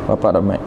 Bapak ada mic.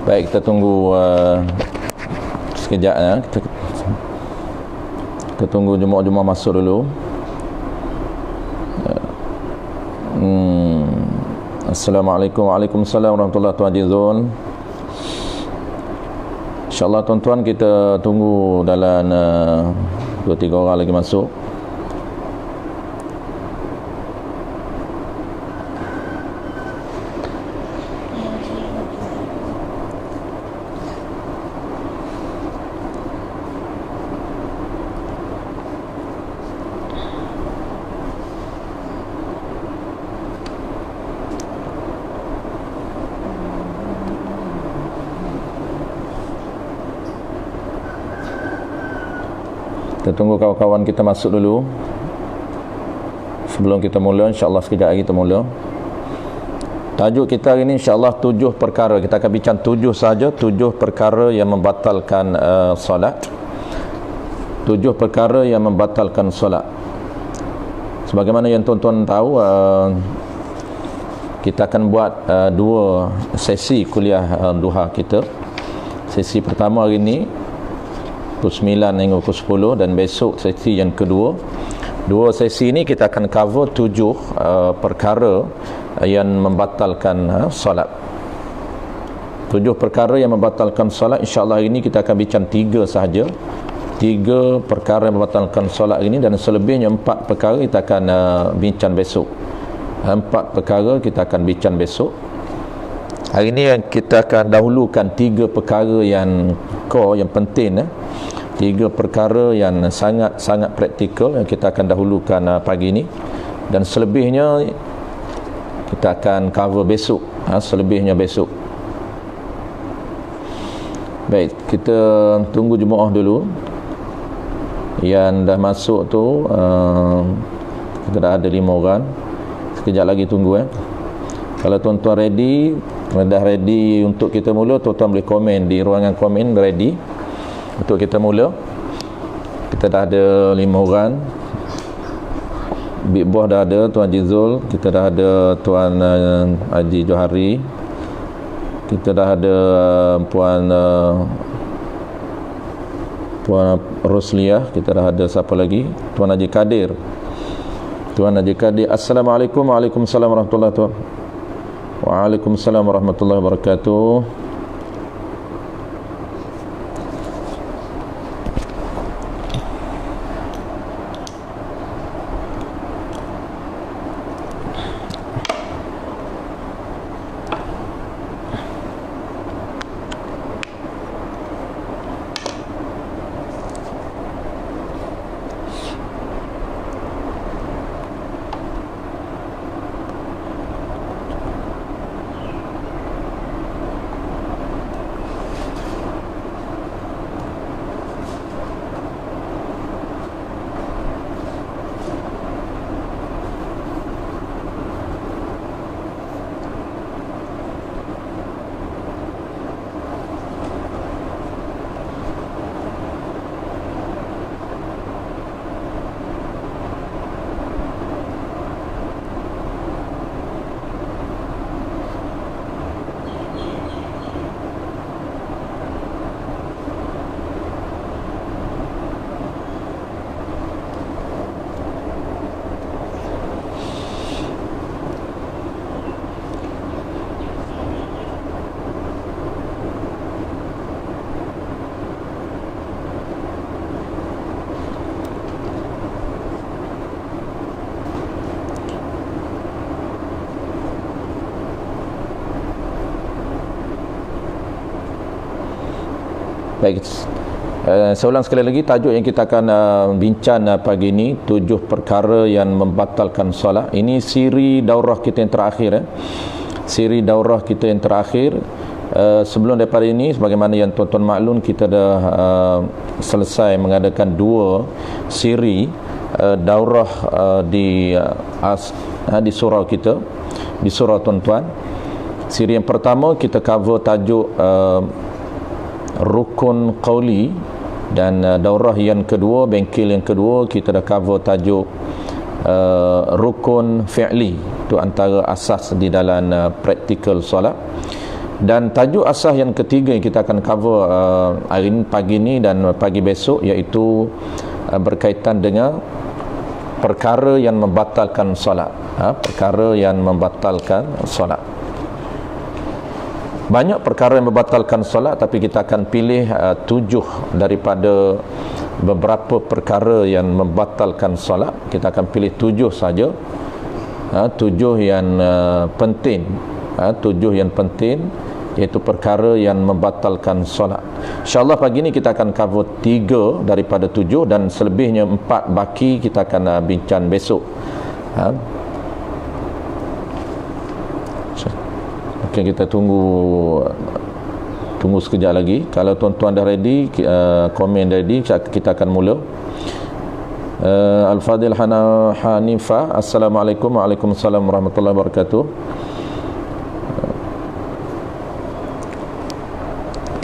Baik, kita tunggu sekejap ya. Kita tunggu jemaah-jemaah masuk dulu. Assalamualaikum. Waalaikumsalam warahmatullahi wabarakatuh. InsyaAllah tuan-tuan, kita tunggu dalam 2-3 orang lagi masuk. Kita tunggu kawan-kawan kita masuk dulu sebelum kita mula. InsyaAllah sekejap lagi kita mula. Tajuk kita hari ini insyaAllah 7 perkara. Kita akan bincang 7 saja, 7 perkara yang membatalkan solat. 7 perkara yang membatalkan solat. Sebagaimana yang tuan-tuan tahu, kita akan buat 2 sesi kuliah duha kita. Sesi pertama hari ini pukul 9 hingga pukul 10, dan besok sesi yang kedua. 2 sesi ini kita akan cover 7 perkara yang membatalkan solat. 7 perkara yang membatalkan solat. InsyaAllah hari ini kita akan bincang 3 sahaja. 3 perkara yang membatalkan solat ini, dan selebihnya 4 perkara kita akan bincang besok. 4 perkara kita akan bincang besok. Hari ini kita akan dahulukan 3 perkara yang core, yang penting. 3 perkara yang sangat-sangat praktikal yang kita akan dahulukan pagi ini, dan selebihnya kita akan cover besok. Selebihnya besok. Baik, kita tunggu jemaah dulu yang dah masuk tu. Kita dah ada 5 orang. Sekejap lagi tunggu. Kalau tuan-tuan ready, dah ready untuk kita mula, tuan-tuan boleh komen di ruangan komen ready untuk kita mula. Kita dah ada 5 orang. Big Boss dah ada, Tuan Jizul. Kita dah ada Tuan Haji Johari. Kita dah ada Puan Rosliah. Kita dah ada siapa lagi? Tuan Haji Kadir. Tuan Haji Kadir. Assalamualaikum. Waalaikumsalam warahmatullahi wabarakatuh. Waalaikumsalam warahmatullahi wabarakatuh. Baik, saya ulang sekali lagi tajuk yang kita akan bincang pagi ini, 7 perkara yang membatalkan solat. Ini siri daurah kita yang terakhir. Siri daurah kita yang terakhir. Sebelum daripada ini, sebagaimana yang tuan-tuan maklum, kita dah selesai mengadakan 2 siri daurah di surau kita, di surau tuan-tuan. Siri yang pertama kita cover tajuk rukun qauli, dan daurah yang kedua, bengkel yang kedua, kita dah cover tajuk rukun fi'li. Itu antara asas di dalam praktikal solat. Dan tajuk asas yang ketiga yang kita akan cover hari ini, pagi ini dan pagi besok, iaitu berkaitan dengan perkara yang membatalkan solat. Perkara yang membatalkan solat. Banyak perkara yang membatalkan solat, tapi kita akan pilih 7 daripada beberapa perkara yang membatalkan solat. Kita akan pilih 7 saja. 7 yang penting. 7 yang penting, iaitu perkara yang membatalkan solat. InsyaAllah pagi ni kita akan cover 3 daripada 7, dan selebihnya 4 baki kita akan bincang besok. Okay, kita tunggu sekejap lagi. Kalau tuan-tuan dah ready, komen ready, kita akan mula. Al-Fadil Hanifah, Assalamualaikum. Waalaikumsalam warahmatullahi wabarakatuh.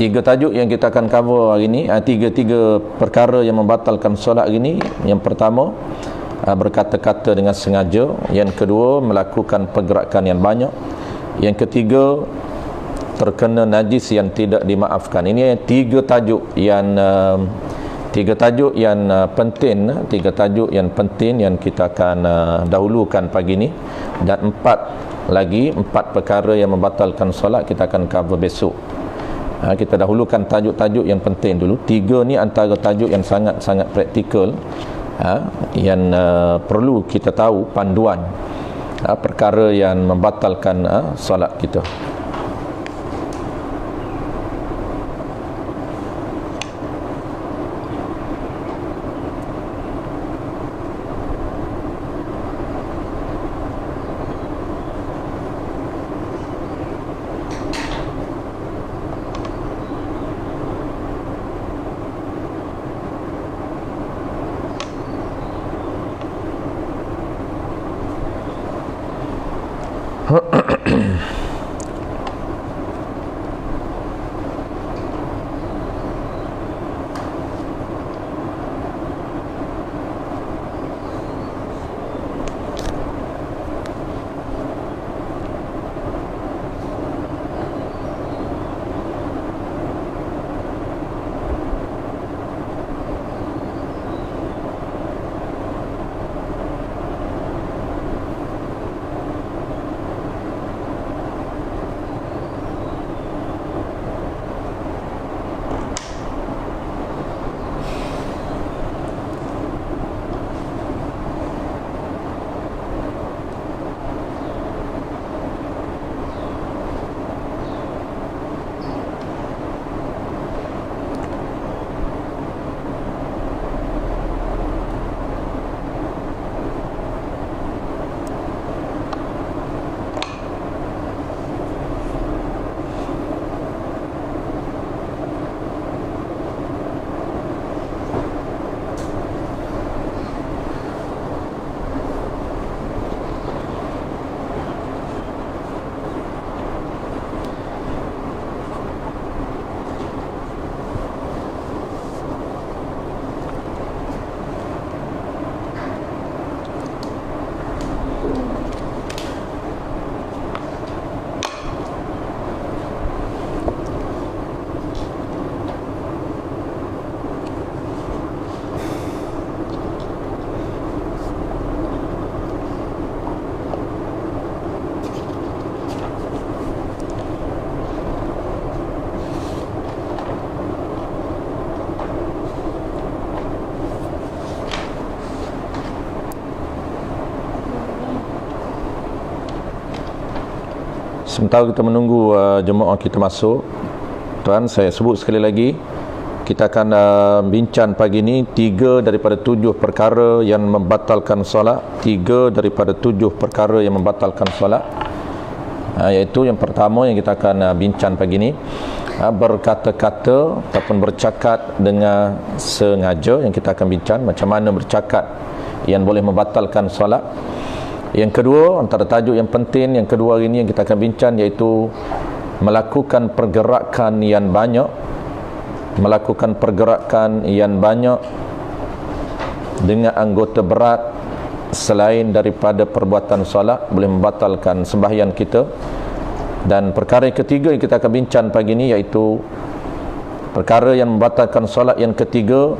3 tajuk yang kita akan cover hari ini, 3 perkara yang membatalkan solat hari ini. Yang pertama, berkata-kata dengan sengaja. Yang kedua, melakukan pergerakan yang banyak. Yang ketiga, terkena najis yang tidak dimaafkan. Ini 3 tajuk yang penting, 3 tajuk yang penting yang kita akan dahulukan pagi ini. Dan 4 perkara yang membatalkan solat kita akan cover besok. Kita dahulukan tajuk-tajuk yang penting dulu. 3 ni antara tajuk yang sangat-sangat praktikal, yang perlu kita tahu panduan perkara yang membatalkan solat kita. Sementara kita menunggu jemaah kita masuk, tuan, saya sebut sekali lagi, kita akan bincang pagi ini 3 daripada 7 perkara yang membatalkan solat. 3 daripada 7 perkara yang membatalkan solat, iaitu yang pertama yang kita akan bincang pagi ini, berkata-kata ataupun bercakap dengan sengaja. Yang kita akan bincang macam mana bercakap yang boleh membatalkan solat. Yang kedua, antara tajuk yang penting yang kedua hari ini yang kita akan bincang, iaitu melakukan pergerakan yang banyak. Melakukan pergerakan yang banyak dengan anggota berat selain daripada perbuatan solat boleh membatalkan sembahyang kita. Dan perkara yang ketiga yang kita akan bincang pagi ini, iaitu perkara yang membatalkan solat yang ketiga,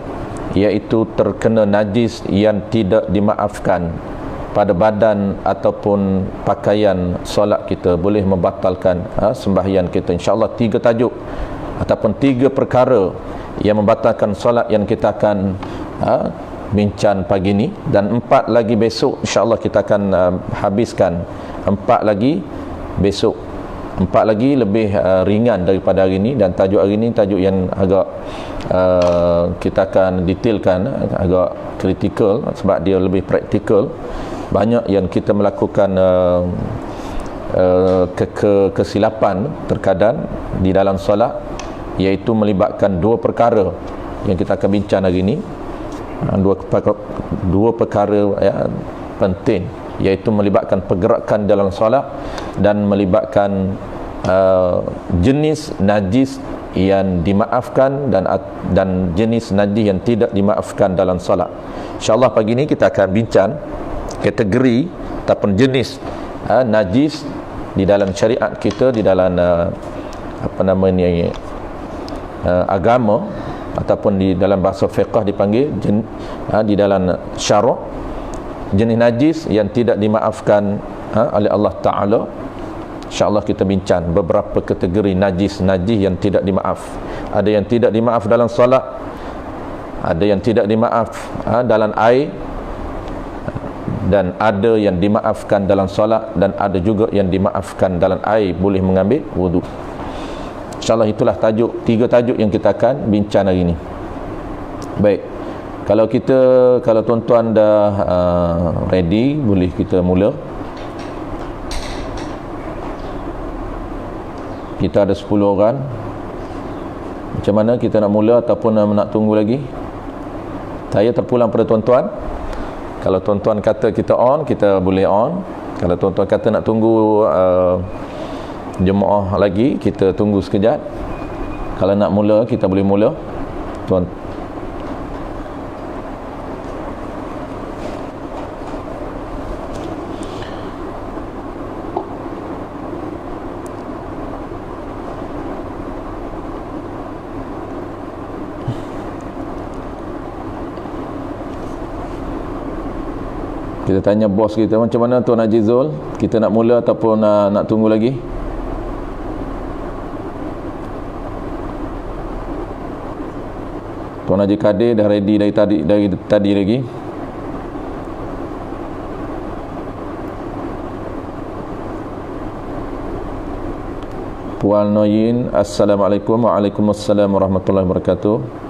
iaitu terkena najis yang tidak dimaafkan pada badan ataupun pakaian solat kita, boleh membatalkan sembahyang kita. InsyaAllah 3 tajuk ataupun 3 perkara yang membatalkan solat yang kita akan bincang pagi ni, dan 4 lagi besok insyaAllah kita akan habiskan 4 lagi besok. 4 lagi lebih ringan daripada hari ni, dan tajuk hari ni tajuk yang agak kita akan detailkan, agak kritikal sebab dia lebih praktikal. Banyak yang kita melakukan kesilapan terkadang di dalam solat, iaitu melibatkan 2 perkara yang kita akan bincang hari ini. Dua perkara penting, iaitu melibatkan pergerakan dalam solat dan melibatkan jenis najis yang dimaafkan dan jenis najis yang tidak dimaafkan dalam solat. InsyaAllah pagi ini kita akan bincang kategori ataupun jenis najis di dalam syariat kita, di dalam agama, ataupun di dalam bahasa fiqh dipanggil di dalam syarak, jenis najis yang tidak dimaafkan oleh Allah Ta'ala. InsyaAllah kita bincang beberapa kategori najis yang tidak dimaaf. Ada yang tidak dimaaf dalam solat, ada yang tidak dimaaf dalam air, dan ada yang dimaafkan dalam solat, dan ada juga yang dimaafkan dalam air boleh mengambil wuduk. InsyaAllah itulah tajuk, 3 tajuk yang kita akan bincang hari ini. Baik, kalau tuan-tuan dah ready, boleh kita mula. Kita ada 10 orang. Macam mana kita nak mula ataupun nak tunggu lagi? Saya terpulang pada tuan-tuan. Kalau tuan-tuan kata kita on, kita boleh on. Kalau tuan-tuan kata nak tunggu jemaah lagi, kita tunggu sekejap. Kalau nak mula, kita boleh mula. Tuan, kita tanya bos kita, macam mana Tuan Haji Zul, kita nak mula ataupun nak tunggu lagi? Tuan Haji Kadir dah ready dari tadi lagi. Puan Noyin, Assalamualaikum. Waalaikumsalam warahmatullahi wabarakatuh.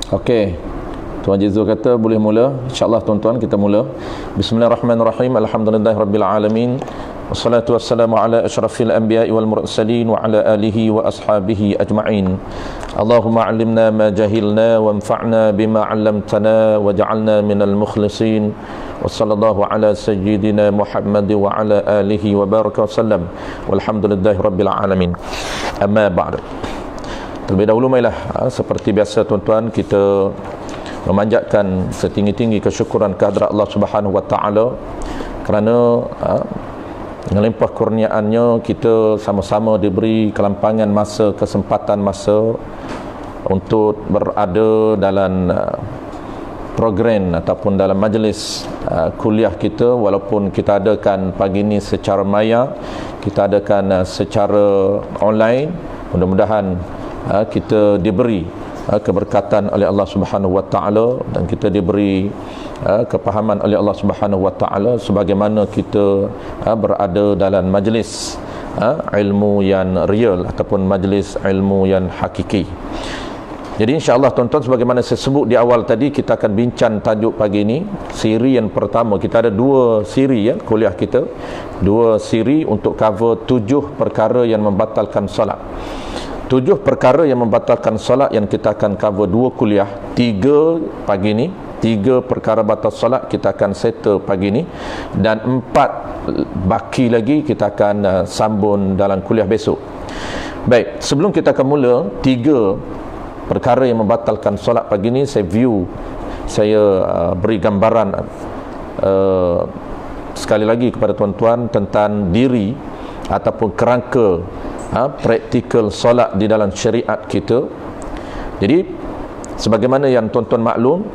Okey, Tuan Jizul kata boleh mula. InsyaAllah tuan-tuan kita mula. Bismillahirrahmanirrahim. Alhamdulillahirabbil alamin. Wassalatu wassalamu ala asyrafil anbiya'i wal mursalin wa ala alihi wa ashabihi ajma'in. Allahumma 'allimna ma jahilna wanfa'na bima 'allamtana waj'alna minal mukhlisin. Wassallallahu ala sayyidina Muhammad wa ala alihi wa baraka wasallam. Walhamdulillahirabbil alamin. Amma ba'd. Terlebih dahulu marilah seperti biasa tuan-tuan, kita memanjatkan setinggi-tinggi kesyukuran kehadrat Allah Subhanahu wa taala kerana dengan limpah kurniaannya kita sama-sama diberi kelampangan masa, kesempatan masa untuk berada dalam program ataupun dalam majlis kuliah kita. Walaupun kita adakan pagi ini secara maya, kita adakan secara online, mudah-mudahan kita diberi keberkatan oleh Allah Subhanahu wa taala, dan kita diberi kepahaman oleh Allah Subhanahu wa taala sebagaimana kita berada dalam majlis ilmu yang real ataupun majlis ilmu yang hakiki. Jadi insya-Allah tuan-tuan, sebagaimana saya sebut di awal tadi, kita akan bincang tajuk pagi ini, siri yang pertama. Kita ada 2 siri kuliah kita, 2 siri untuk cover 7 perkara yang membatalkan solat. 7 perkara yang membatalkan solat yang kita akan cover 2 kuliah. 3 pagi ni, 3 perkara batal solat kita akan settle pagi ni, dan 4 baki lagi kita akan sambung dalam kuliah besok. Baik, sebelum kita akan mula 3 perkara yang membatalkan solat pagi ni, saya beri gambaran sekali lagi kepada tuan-tuan tentang diri ataupun kerangka praktikal solat di dalam syariat kita. Jadi sebagaimana yang tuan-tuan maklum,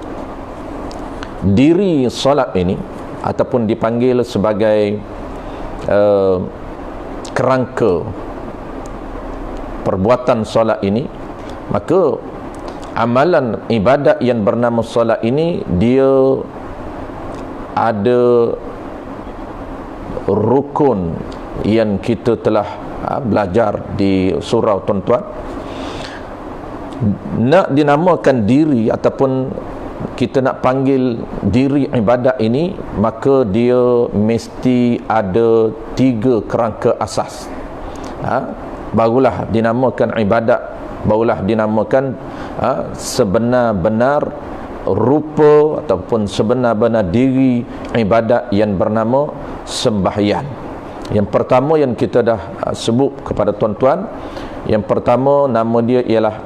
diri solat ini ataupun dipanggil sebagai kerangka perbuatan solat ini, maka amalan ibadat yang bernama solat ini, dia ada rukun yang kita telah belajar di surau tuan-tuan. Nak dinamakan diri ataupun kita nak panggil diri ibadat ini, maka dia mesti ada 3 kerangka asas. Barulah dinamakan ibadat, barulah dinamakan sebenar-benar rupa ataupun sebenar-benar diri ibadat yang bernama sembahyang. Yang pertama yang kita dah sebut kepada tuan-tuan, yang pertama nama dia ialah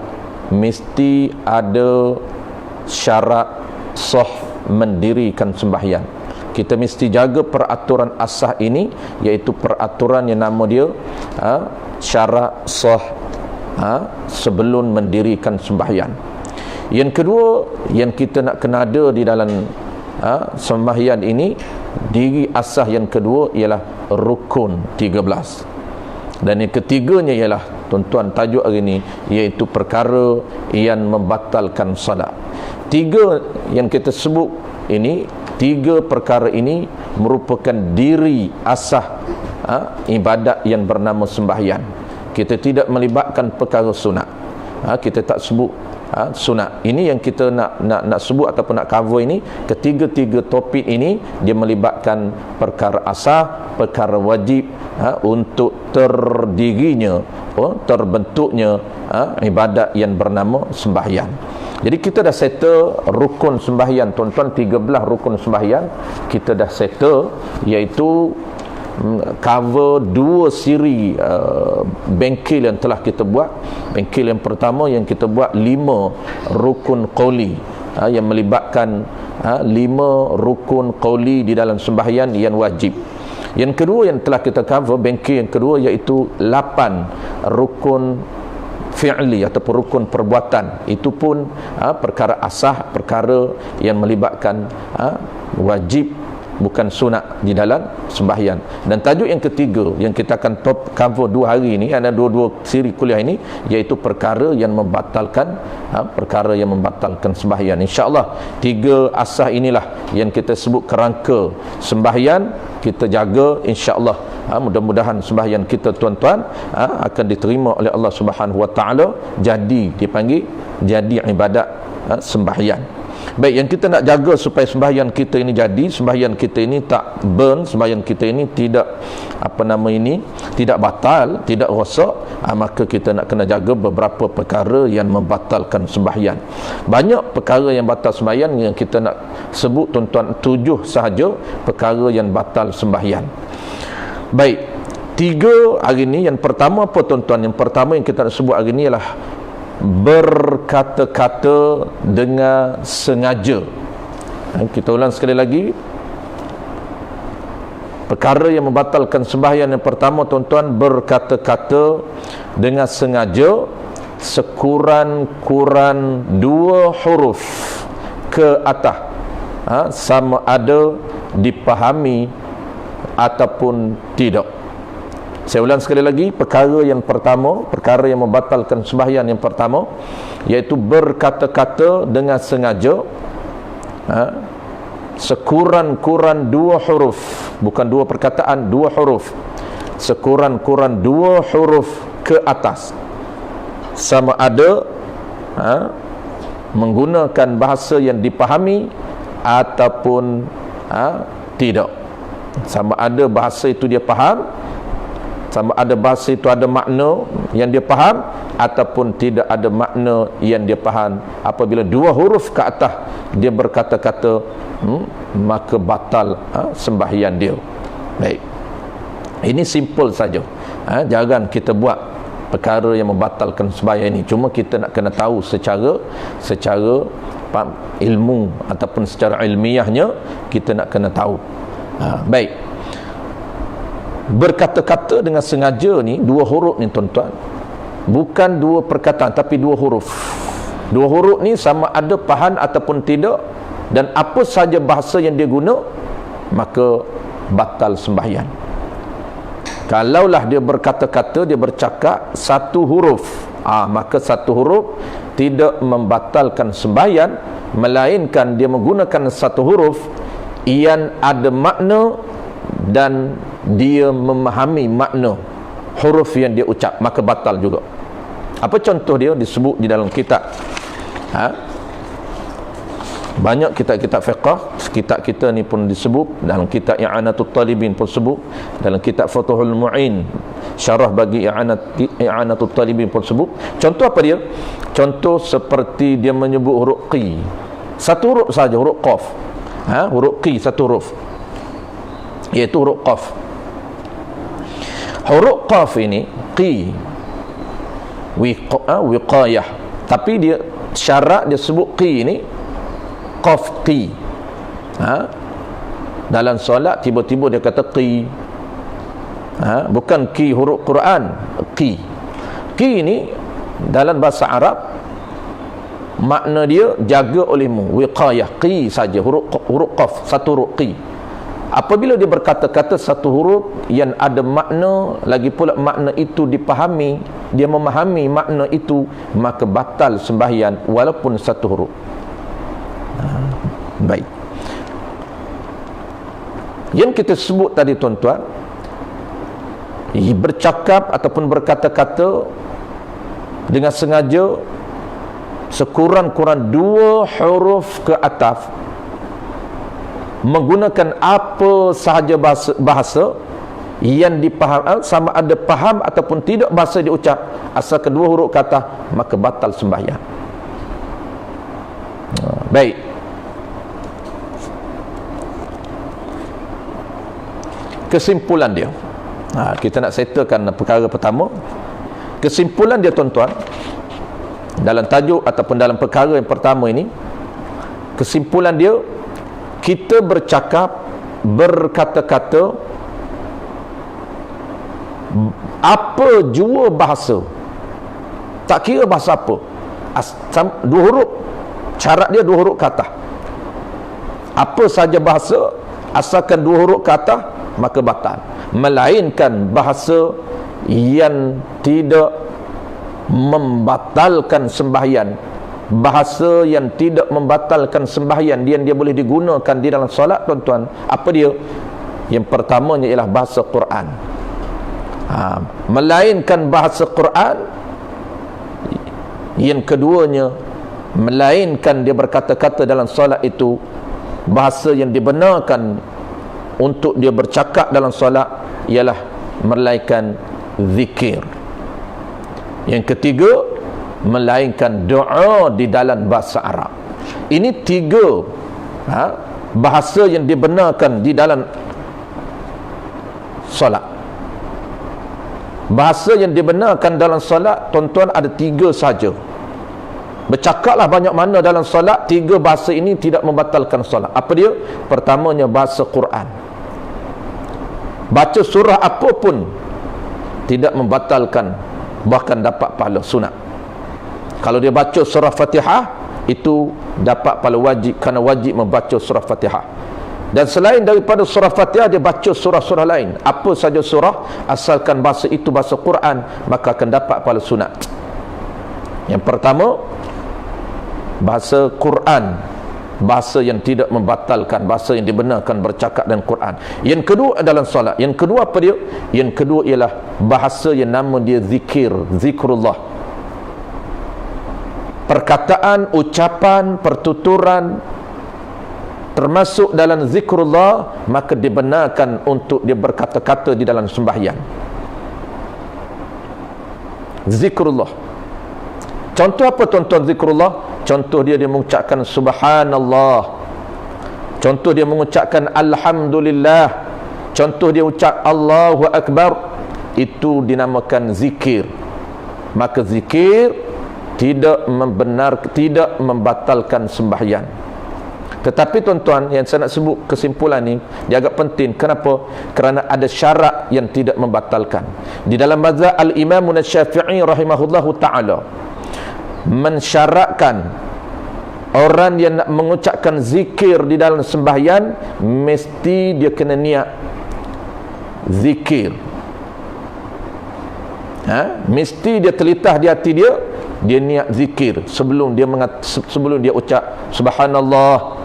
mesti ada syarat sah mendirikan sembahyang. Kita mesti jaga peraturan asas ini, iaitu peraturan yang nama dia syarat sah sebelum mendirikan sembahyang. Yang kedua yang kita nak kena ada di dalam sembahyang ini, diri asas yang kedua ialah rukun 13. Dan yang ketiganya ialah tuan-tuan tajuk hari ini, iaitu perkara yang membatalkan solat. 3 yang kita sebut ini, 3 perkara ini merupakan diri asas ibadat yang bernama sembahyang. Kita tidak melibatkan perkara sunat. Kita tak sebut sunat. Ini yang kita nak sebut ataupun nak cover ini. Ketiga-tiga topik ini dia melibatkan perkara asas, perkara wajib untuk terdirinya, terbentuknya ibadat yang bernama sembahyang. Jadi kita dah settle rukun sembahyang tuan-tuan, 13 rukun sembahyang kita dah settle, iaitu cover 2 siri bengkel yang telah kita buat. Bengkel yang pertama yang kita buat 5 rukun qauli yang melibatkan 5 rukun qauli di dalam sembahyang yang wajib. Yang kedua yang telah kita cover, bengkel yang kedua, iaitu 8 rukun fi'li ataupun rukun perbuatan. Itu pun perkara asas, perkara yang melibatkan wajib bukan sunat di dalam sembahyang. Dan tajuk yang ketiga yang kita akan cover 2 hari ini, ada 2 siri kuliah ini, iaitu perkara yang membatalkan sembahyang. Insya-Allah 3 asas inilah yang kita sebut kerangka sembahyang kita jaga. Insya-Allah mudah-mudahan sembahyang kita tuan-tuan akan diterima oleh Allah Subhanahu wa taala, jadi dipanggil jadi ibadat sembahyang. Baik, yang kita nak jaga supaya sembahyang kita ini jadi, sembahyang kita ini tak burn, sembahyang kita ini tidak tidak batal, tidak rosak, maka kita nak kena jaga beberapa perkara yang membatalkan sembahyang. Banyak perkara yang batal sembahyang yang kita nak sebut tuan-tuan, 7 sahaja perkara yang batal sembahyang. Baik, 3 hari ini. Yang pertama apa tuan-tuan? Yang pertama yang kita nak sebut hari ini ialah berkata-kata dengan sengaja. Kita ulang sekali lagi. Perkara yang membatalkan sembahyang yang pertama tuan-tuan, berkata-kata dengan sengaja sekurang-kurang 2 huruf ke atas, sama ada dipahami ataupun tidak. Saya ulang sekali lagi, perkara yang pertama, perkara yang membatalkan sembahyang yang pertama, iaitu berkata-kata dengan sengaja, sekurang-kurang 2 huruf, bukan 2 perkataan, 2 huruf, sekurang-kurang 2 huruf ke atas, sama ada menggunakan bahasa yang dipahami ataupun tidak. Sama ada bahasa itu dia faham, sama ada bahasa itu ada makna yang dia faham, ataupun tidak ada makna yang dia faham. Apabila 2 huruf ke atas dia berkata-kata, maka batal sembahyang dia. Baik, ini simple saja. Jangan kita buat perkara yang membatalkan sembahyang ini. Cuma kita nak kena tahu secara ilmu ataupun secara ilmiahnya, kita nak kena tahu. Baik, berkata-kata dengan sengaja ni 2 huruf ni tuan-tuan, bukan 2 perkataan tapi 2 huruf. 2 huruf ni sama ada faham ataupun tidak, dan apa saja bahasa yang dia guna, maka batal sembahyang. Kalaulah dia berkata-kata, dia bercakap 1 huruf, maka 1 huruf tidak membatalkan sembahyang, melainkan dia menggunakan 1 huruf yang ada makna dan dia memahami makna huruf yang dia ucap, maka batal juga. Apa contoh dia? Disebut di dalam kitab, banyak kitab-kitab fiqh. Kitab kita ni pun disebut, dalam kitab I'anatul Talibin pun sebut, dalam kitab Futuhul Mu'in syarah bagi I'anatul Talibin pun sebut. Contoh apa dia? Contoh seperti dia menyebut huruf qi, 1 huruf saja, huruf qaf. Huruf qi 1 huruf, iaitu huruf qaf. Huruf qaf ini qi, wiqayah, tapi dia syarat dia sebut qi ini qaf qi. Dalam solat tiba-tiba dia kata qi, bukan qi huruf Quran, qi. Qi ini dalam bahasa Arab makna dia jaga olehmu, wiqayah. Qi saja, huruf qaf, 1 huruf qi. Apabila dia berkata-kata 1 huruf yang ada makna, lagi pula makna itu dipahami, dia memahami makna itu, maka batal sembahyang walaupun 1 huruf. Baik, yang kita sebut tadi tuan-tuan, bercakap ataupun berkata-kata dengan sengaja sekurang-kurang 2 huruf ke atas, menggunakan apa sahaja bahasa yang dipaham, sama ada faham ataupun tidak bahasa diucap, asal kedua huruf ke atas, maka batal sembahyang. Baik, kesimpulan dia, kita nak settlekan perkara pertama. Kesimpulan dia tuan-tuan, dalam tajuk ataupun dalam perkara yang pertama ini, kesimpulan dia, kita bercakap, berkata-kata, apa jua bahasa, tak kira bahasa apa, 2 huruf, syarat dia 2 huruf ke atas. Apa saja bahasa, asalkan 2 huruf ke atas, maka batal. Melainkan bahasa yang tidak membatalkan sembahyang, bahasa yang tidak membatalkan sembahyang, dia boleh digunakan di dalam solat tuan-tuan. Apa dia? Yang pertamanya ialah bahasa Quran. Melainkan bahasa Quran. Yang keduanya, melainkan dia berkata-kata dalam solat itu bahasa yang dibenarkan untuk dia bercakap dalam solat, ialah melainkan zikir. Yang ketiga, melainkan doa di dalam bahasa Arab. Ini 3 bahasa yang dibenarkan di dalam solat. Bahasa yang dibenarkan dalam solat tuan-tuan ada 3 saja. Bercakaplah banyak mana dalam solat, 3 bahasa ini tidak membatalkan solat. Apa dia? Pertamanya bahasa Quran. Baca surah apapun tidak membatalkan, bahkan dapat pahala sunat. Kalau dia baca surah Fatihah, itu dapat pahala wajib, kerana wajib membaca surah Fatihah. Dan selain daripada surah Fatihah, dia baca surah-surah lain. Apa saja surah, asalkan bahasa itu bahasa Quran, maka akan dapat pahala sunat. Yang pertama, bahasa Quran, bahasa yang tidak membatalkan, bahasa yang dibenarkan bercakap dengan Quran. Yang kedua adalah solat. Yang kedua apa dia? Yang kedua ialah bahasa yang nama dia zikir, zikrullah. Perkataan, ucapan, pertuturan termasuk dalam zikrullah, maka dibenarkan untuk dia berkata-kata di dalam sembahyang. Zikrullah. Contoh apa tuan-tuan zikrullah? Contoh dia mengucapkan subhanallah. Contoh dia mengucapkan alhamdulillah. Contoh dia ucap Allahu Akbar. Itu dinamakan zikir. Maka zikir tidak membatalkan sembahyang. Tetapi tuan-tuan, yang saya nak sebut kesimpulan ni, dia agak penting. Kenapa? Kerana ada syarat yang tidak membatalkan. Di dalam mazhab Al-Imam Syafi'i rahimahullahu ta'ala, mensyaratkan orang yang nak mengucapkan zikir di dalam sembahyang, mesti dia kena niat zikir. Mesti dia terlintas di hati dia, dia niat zikir sebelum dia ucap subhanallah.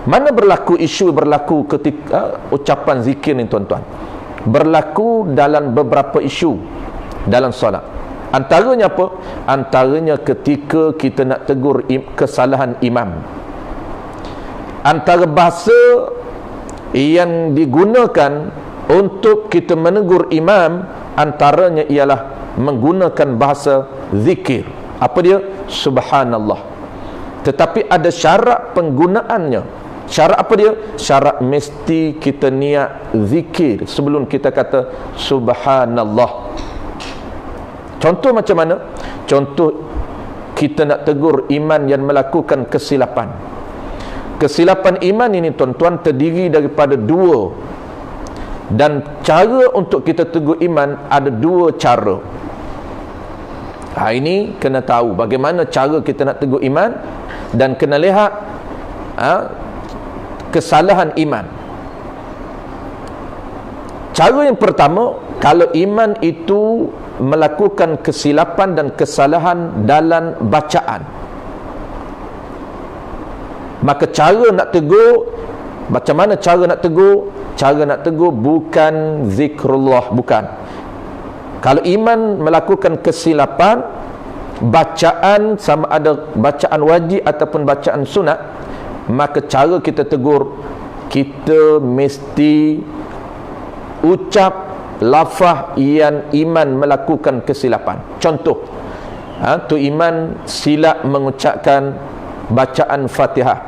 Mana berlaku ketika ucapan zikir ni tuan-tuan? Berlaku dalam beberapa isu dalam solat. Antaranya apa? Antaranya ketika kita nak tegur kesalahan imam. Antara bahasa yang digunakan untuk kita menegur imam, antaranya ialah menggunakan bahasa zikir. Apa dia? Subhanallah. Tetapi ada syarat penggunaannya. Syarat apa dia? Syarat mesti kita niat zikir sebelum kita kata subhanallah. Contoh macam mana? Contoh kita nak tegur iman yang melakukan kesilapan. Kesilapan iman ini tuan-tuan terdiri daripada dua. Dan cara untuk kita tegur iman ada dua cara. Ini kena tahu bagaimana cara kita nak tegur iman, dan kena lihat kesalahan iman. Cara yang pertama, kalau iman itu melakukan kesilapan dan kesalahan dalam bacaan, maka cara nak tegur, macam mana cara nak tegur? Cara nak tegur bukan zikrullah, bukan. Kalau iman melakukan kesilapan bacaan, sama ada bacaan wajib ataupun bacaan sunat, maka cara kita tegur, kita mesti ucap lafaz yang iman melakukan kesilapan. Contoh, tu iman silap mengucapkan bacaan Fatihah.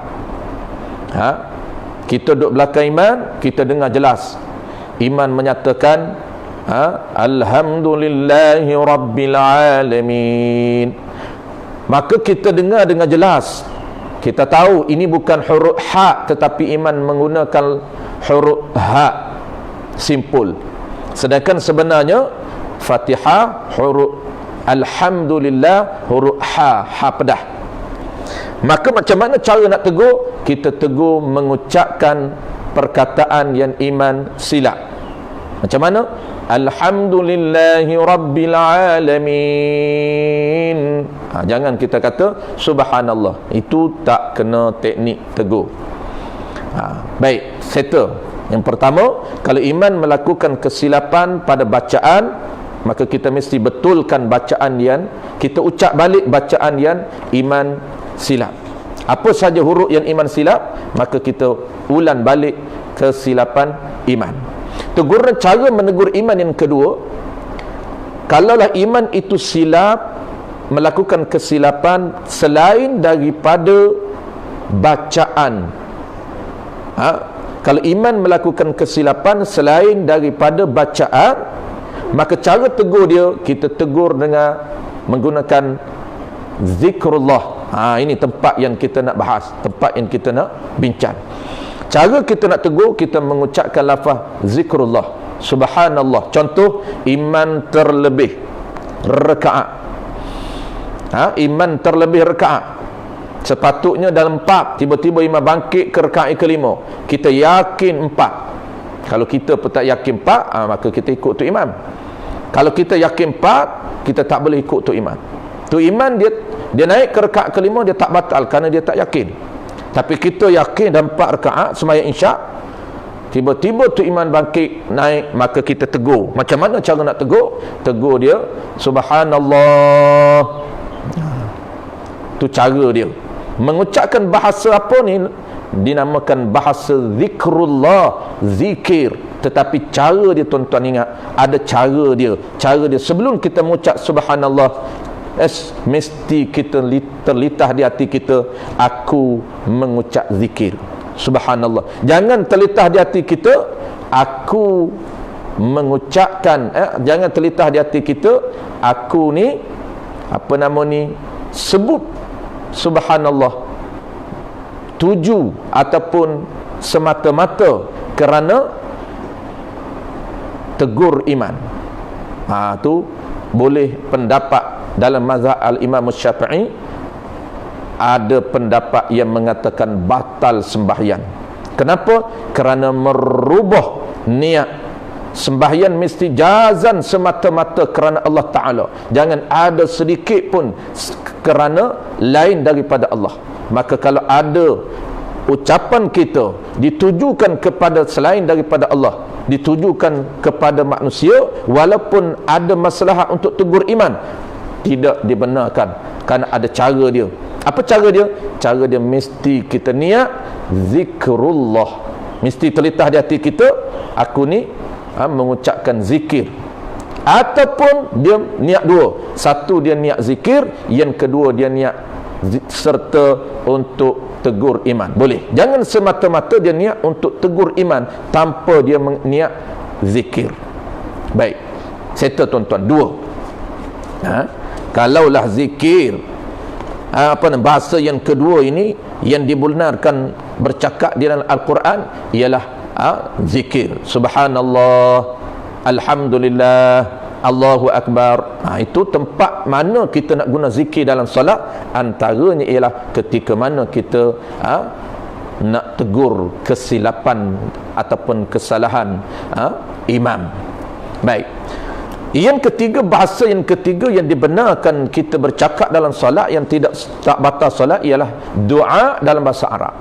Kita duduk belakang iman, kita dengar jelas iman menyatakan alhamdulillahi rabbil alamin. Maka kita dengar dengan jelas, kita tahu ini bukan huruf ha, tetapi iman menggunakan huruf ha, simpul. Sedangkan sebenarnya Fatihah huruf alhamdulillah huruf ha, ha pedah. Maka macam mana cara nak tegur? Kita tegur mengucapkan perkataan yang iman silap. Macam mana? Alhamdulillahi rabbil alamin. Jangan kita kata subhanallah. Itu tak kena teknik tegur. Baik, settle. Yang pertama, kalau iman melakukan kesilapan pada bacaan, maka kita mesti betulkan bacaan yang kita ucap balik, bacaan yang iman silap. Apa saja huruf yang iman silap, maka kita ulang balik kesilapan iman. Teguran cara menegur iman yang kedua, kalaulah iman itu silap, melakukan kesilapan selain daripada bacaan. Kalau iman melakukan kesilapan selain daripada bacaan, maka cara tegur dia, kita tegur dengan menggunakan zikrullah. Ini tempat yang kita nak bahas, tempat yang kita nak bincang. Cara kita nak tegur, kita mengucapkan lafaz zikrullah, subhanallah. Contoh, iman terlebih rakaat. Iman terlebih rakaat. Sepatutnya dalam 4, tiba-tiba imam bangkit ke rakaat kelima, kita yakin 4. Kalau kita pun tak yakin 4, maka kita ikut tu imam. Kalau kita yakin 4, kita tak boleh ikut tu imam. Tu imam dia naik ke rakaat kelima, dia tak batal kerana dia tak yakin. Tapi kita yakin dalam 4 rakaat sembahyang isyak, tiba-tiba tu imam bangkit naik, maka kita tegur. Macam mana cara nak tegur? Tegur dia, subhanallah. Tu cara dia mengucapkan bahasa apa ni, dinamakan bahasa zikrullah, zikir. Tetapi cara dia, tuan-tuan ingat, ada cara dia. Cara dia sebelum kita mengucap subhanallah, mesti kita terlitah di hati kita, aku mengucap zikir subhanallah. Jangan terlitah di hati kita, aku mengucapkan, jangan terlitah di hati kita, aku ni apa nama ni, sebut subhanallah tuju ataupun semata-mata kerana tegur iman. Tu boleh pendapat dalam mazhab al-Imam Syafi'i, ada pendapat yang mengatakan batal sembahyang. Kenapa? Kerana merubah niat. Sembahyang mesti jazan semata-mata kerana Allah Ta'ala, jangan ada sedikit pun kerana lain daripada Allah. Maka kalau ada ucapan kita ditujukan kepada selain daripada Allah, ditujukan kepada manusia, walaupun ada masalah untuk tegur iman, tidak dibenarkan kerana ada cara dia. Apa cara dia? Cara dia mesti kita niat zikrullah, mesti terlitah di hati kita, aku ni mengucapkan zikir. Ataupun dia niat dua, satu dia niat zikir, yang kedua dia niat serta untuk tegur iman. Boleh. Jangan semata-mata dia niat untuk tegur iman tanpa dia niat zikir. Baik, settle tuan-tuan. Dua, kalaulah zikir, bahasa yang kedua ini yang dibenarkan bercakap di dalam Al-Quran ialah zikir. Subhanallah, alhamdulillah, Allahu Akbar. Itu tempat mana kita nak guna zikir dalam solat. Antaranya ialah ketika mana kita nak tegur kesilapan ataupun kesalahan imam. Baik. Yang ketiga, bahasa yang ketiga yang dibenarkan kita bercakap dalam solat yang tak batal solat ialah doa dalam bahasa Arab.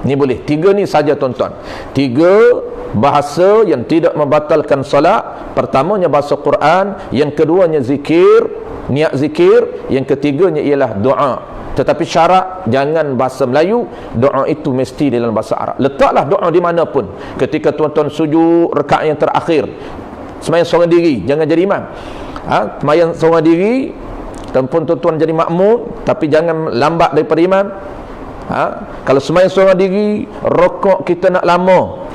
Ni boleh. Tiga ni saja tuan-tuan. Tiga bahasa yang tidak membatalkan solat. Pertamanya bahasa Quran, yang keduanya zikir, niat zikir, yang ketiganya ialah doa. Tetapi syarat jangan bahasa Melayu, doa itu mesti dalam bahasa Arab. Letaklah doa di mana pun. Ketika tuan-tuan sujud rakaat yang terakhir, sembahyang seorang diri, jangan jadi imam. Sembahyang seorang diri, ataupun tuan-tuan jadi makmum, tapi jangan lambat daripada imam. Kalau sembahyang seorang diri, rokok kita nak lama,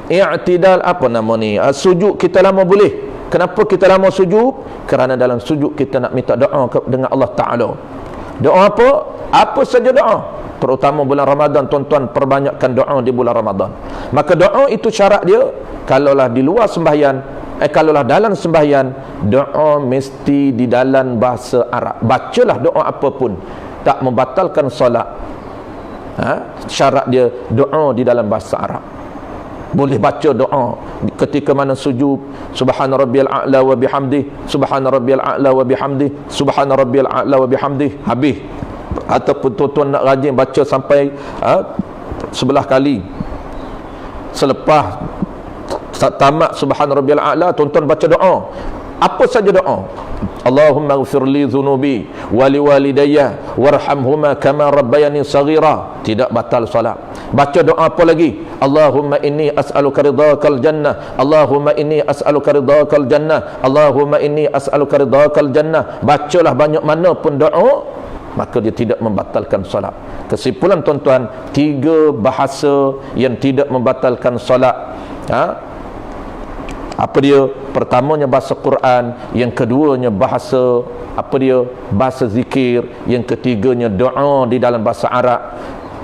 i'tidal sujud kita lama boleh. Kenapa kita lama sujud? Kerana dalam sujud kita nak minta doa dengan Allah Ta'ala. Doa apa? Apa saja doa. Terutama bulan Ramadan, tuan-tuan perbanyakkan doa di bulan Ramadan. Maka doa itu syarat dia, kalaulah di luar sembahyang, kalaulah dalam sembahyang, doa mesti di dalam bahasa Arab. Bacalah doa apapun, tak membatalkan solat. Syarat dia doa di dalam bahasa Arab. Boleh baca doa ketika mana sujud, subhana rabbiyal a'la wa bihamdih, subhana rabbiyal a'la wa bihamdih, subhana rabbiyal a'la wa bihamdih, habis. Ataupun tuan-tuan nak rajin baca sampai 11 kali. Selepas tamat subhana rabbiyal a'la, tuan-tuan baca doa. Apa saja doa. Allahumma ighfir li dhunubi wa li walidayya warhamhuma kama rabbayani saghira. Tidak batal salat. Baca doa apa lagi? Allahumma inni as'aluka ridhakal jannah, Allahumma inni as'aluka ridhakal jannah, Allahumma inni as'aluka ridhakal jannah. Bacalah banyak mana pun doa, maka dia tidak membatalkan salat. Kesimpulan tuan-tuan, tiga bahasa yang tidak membatalkan salat. Apa dia? Pertamanya bahasa Quran, yang keduanya bahasa bahasa zikir, yang ketiganya doa di dalam bahasa Arab.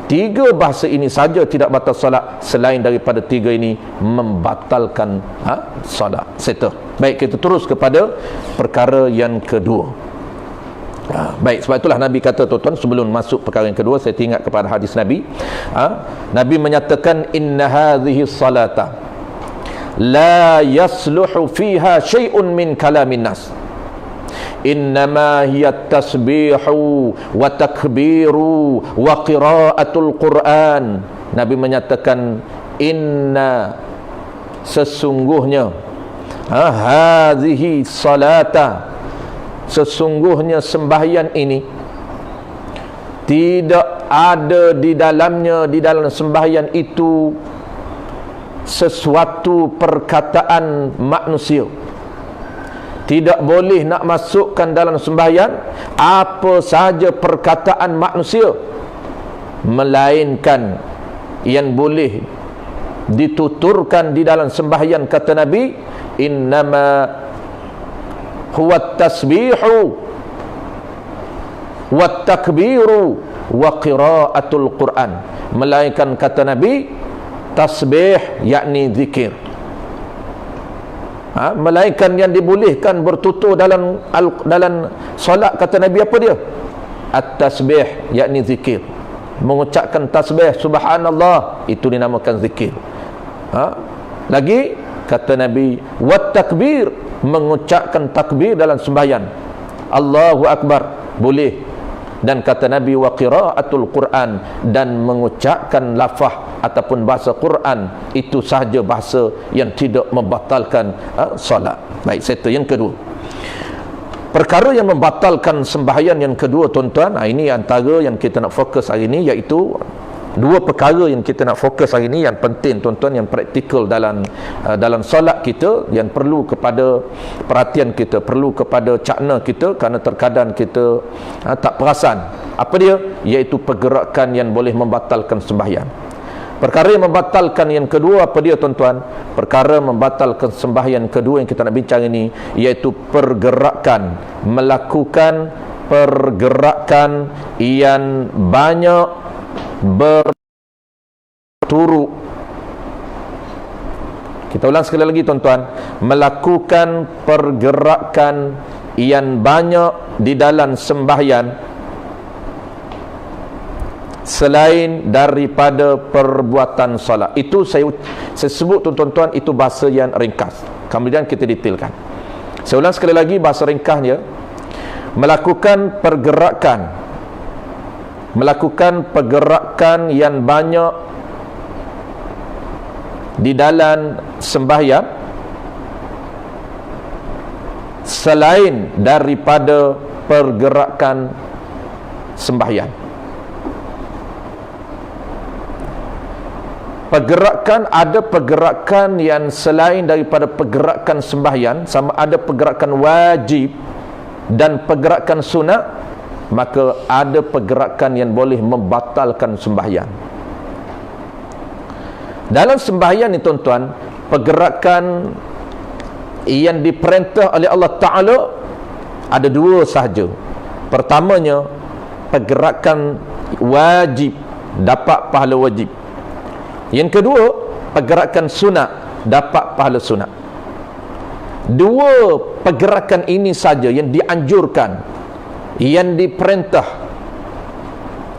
Tiga bahasa ini saja tidak batal solat, selain daripada tiga ini membatalkan solat. Settle. Baik, kita terus kepada perkara yang kedua. Baik, sebab itulah Nabi kata, tuan-tuan, sebelum masuk perkara yang kedua, saya ingat kepada hadis Nabi. Nabi menyatakan, inna hadhihi salata la yasluhu fiha syai'un min kalamin nas, innama hiya tasbihu wa takbiru wa qiraatul Quran. Nabi menyatakan, inna, sesungguhnya, hadhihi salata, sesungguhnya sembahyang ini tidak ada di dalamnya, di dalam sembahyang itu sesuatu perkataan manusia. Tidak boleh nak masukkan dalam sembahyang apa saja perkataan manusia, melainkan yang boleh dituturkan di dalam sembahyang, kata Nabi, innama huwa tasbihu wa takbiru wa qiraatul Quran, melainkan, kata Nabi, tasbih yakni zikir. Melainkan yang dibolehkan bertutur dalam solat, kata Nabi, apa dia? At-tasbih yakni zikir. Mengucapkan tasbih subhanallah, itu dinamakan zikir. Lagi kata Nabi, wat takbir, mengucapkan takbir dalam sembahyang, Allahu Akbar, boleh. Dan kata Nabi, wa qiraatul Quran, dan mengucapkan lafaz ataupun bahasa Quran, itu sahaja bahasa yang tidak membatalkan solat. Baik, satu. Yang kedua, perkara yang membatalkan sembahyang yang kedua, tuan-tuan, ini antara yang kita nak fokus hari ini, iaitu dua perkara yang kita nak fokus hari ini, yang penting, tuan-tuan, yang praktikal dalam solat kita, yang perlu kepada perhatian kita, perlu kepada cakna kita, kerana terkadang kita tak perasan. Apa dia? Iaitu pergerakan yang boleh membatalkan sembahyang. Perkara yang membatalkan yang kedua, apa dia, tuan-tuan? Perkara membatalkan sembahyang kedua yang kita nak bincang ini, iaitu pergerakan, melakukan pergerakan yang banyak berturut. Kita ulang sekali lagi, tuan-tuan, melakukan pergerakan yang banyak di dalam sembahyang selain daripada perbuatan solat. Itu saya sebut, tuan-tuan, itu bahasa yang ringkas, kemudian kita detailkan. Saya ulang sekali lagi bahasa ringkasnya, melakukan pergerakan yang banyak di dalam sembahyang selain daripada pergerakan sembahyang. Pergerakan, ada pergerakan yang selain daripada pergerakan sembahyang, sama ada pergerakan wajib dan pergerakan sunat, maka ada pergerakan yang boleh membatalkan sembahyang. Dalam sembahyang ni, tuan-tuan, pergerakan yang diperintah oleh Allah Ta'ala ada dua sahaja. Pertamanya, pergerakan wajib, dapat pahala wajib. Yang kedua, pergerakan sunat, dapat pahala sunat. Dua pergerakan ini saja yang dianjurkan, yang diperintah,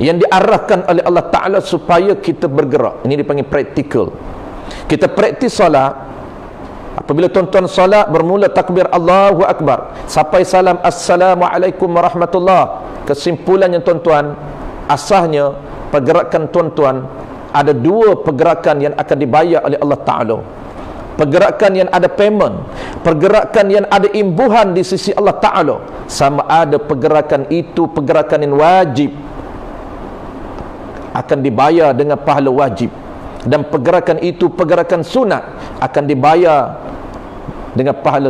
yang diarahkan oleh Allah Ta'ala supaya kita bergerak. Ini dipanggil praktikal. Kita praktis solat. Apabila tuan-tuan solat, bermula takbir Allahu Akbar sampai salam Assalamualaikum warahmatullah. Kesimpulannya, tuan-tuan, asasnya pergerakan tuan-tuan ada dua pergerakan yang akan dibayar oleh Allah Ta'ala. Pergerakan yang ada payment, pergerakan yang ada imbuhan di sisi Allah Ta'ala. Sama ada pergerakan itu pergerakan yang wajib, akan dibayar dengan pahala wajib, dan pergerakan itu pergerakan sunat, akan dibayar dengan pahala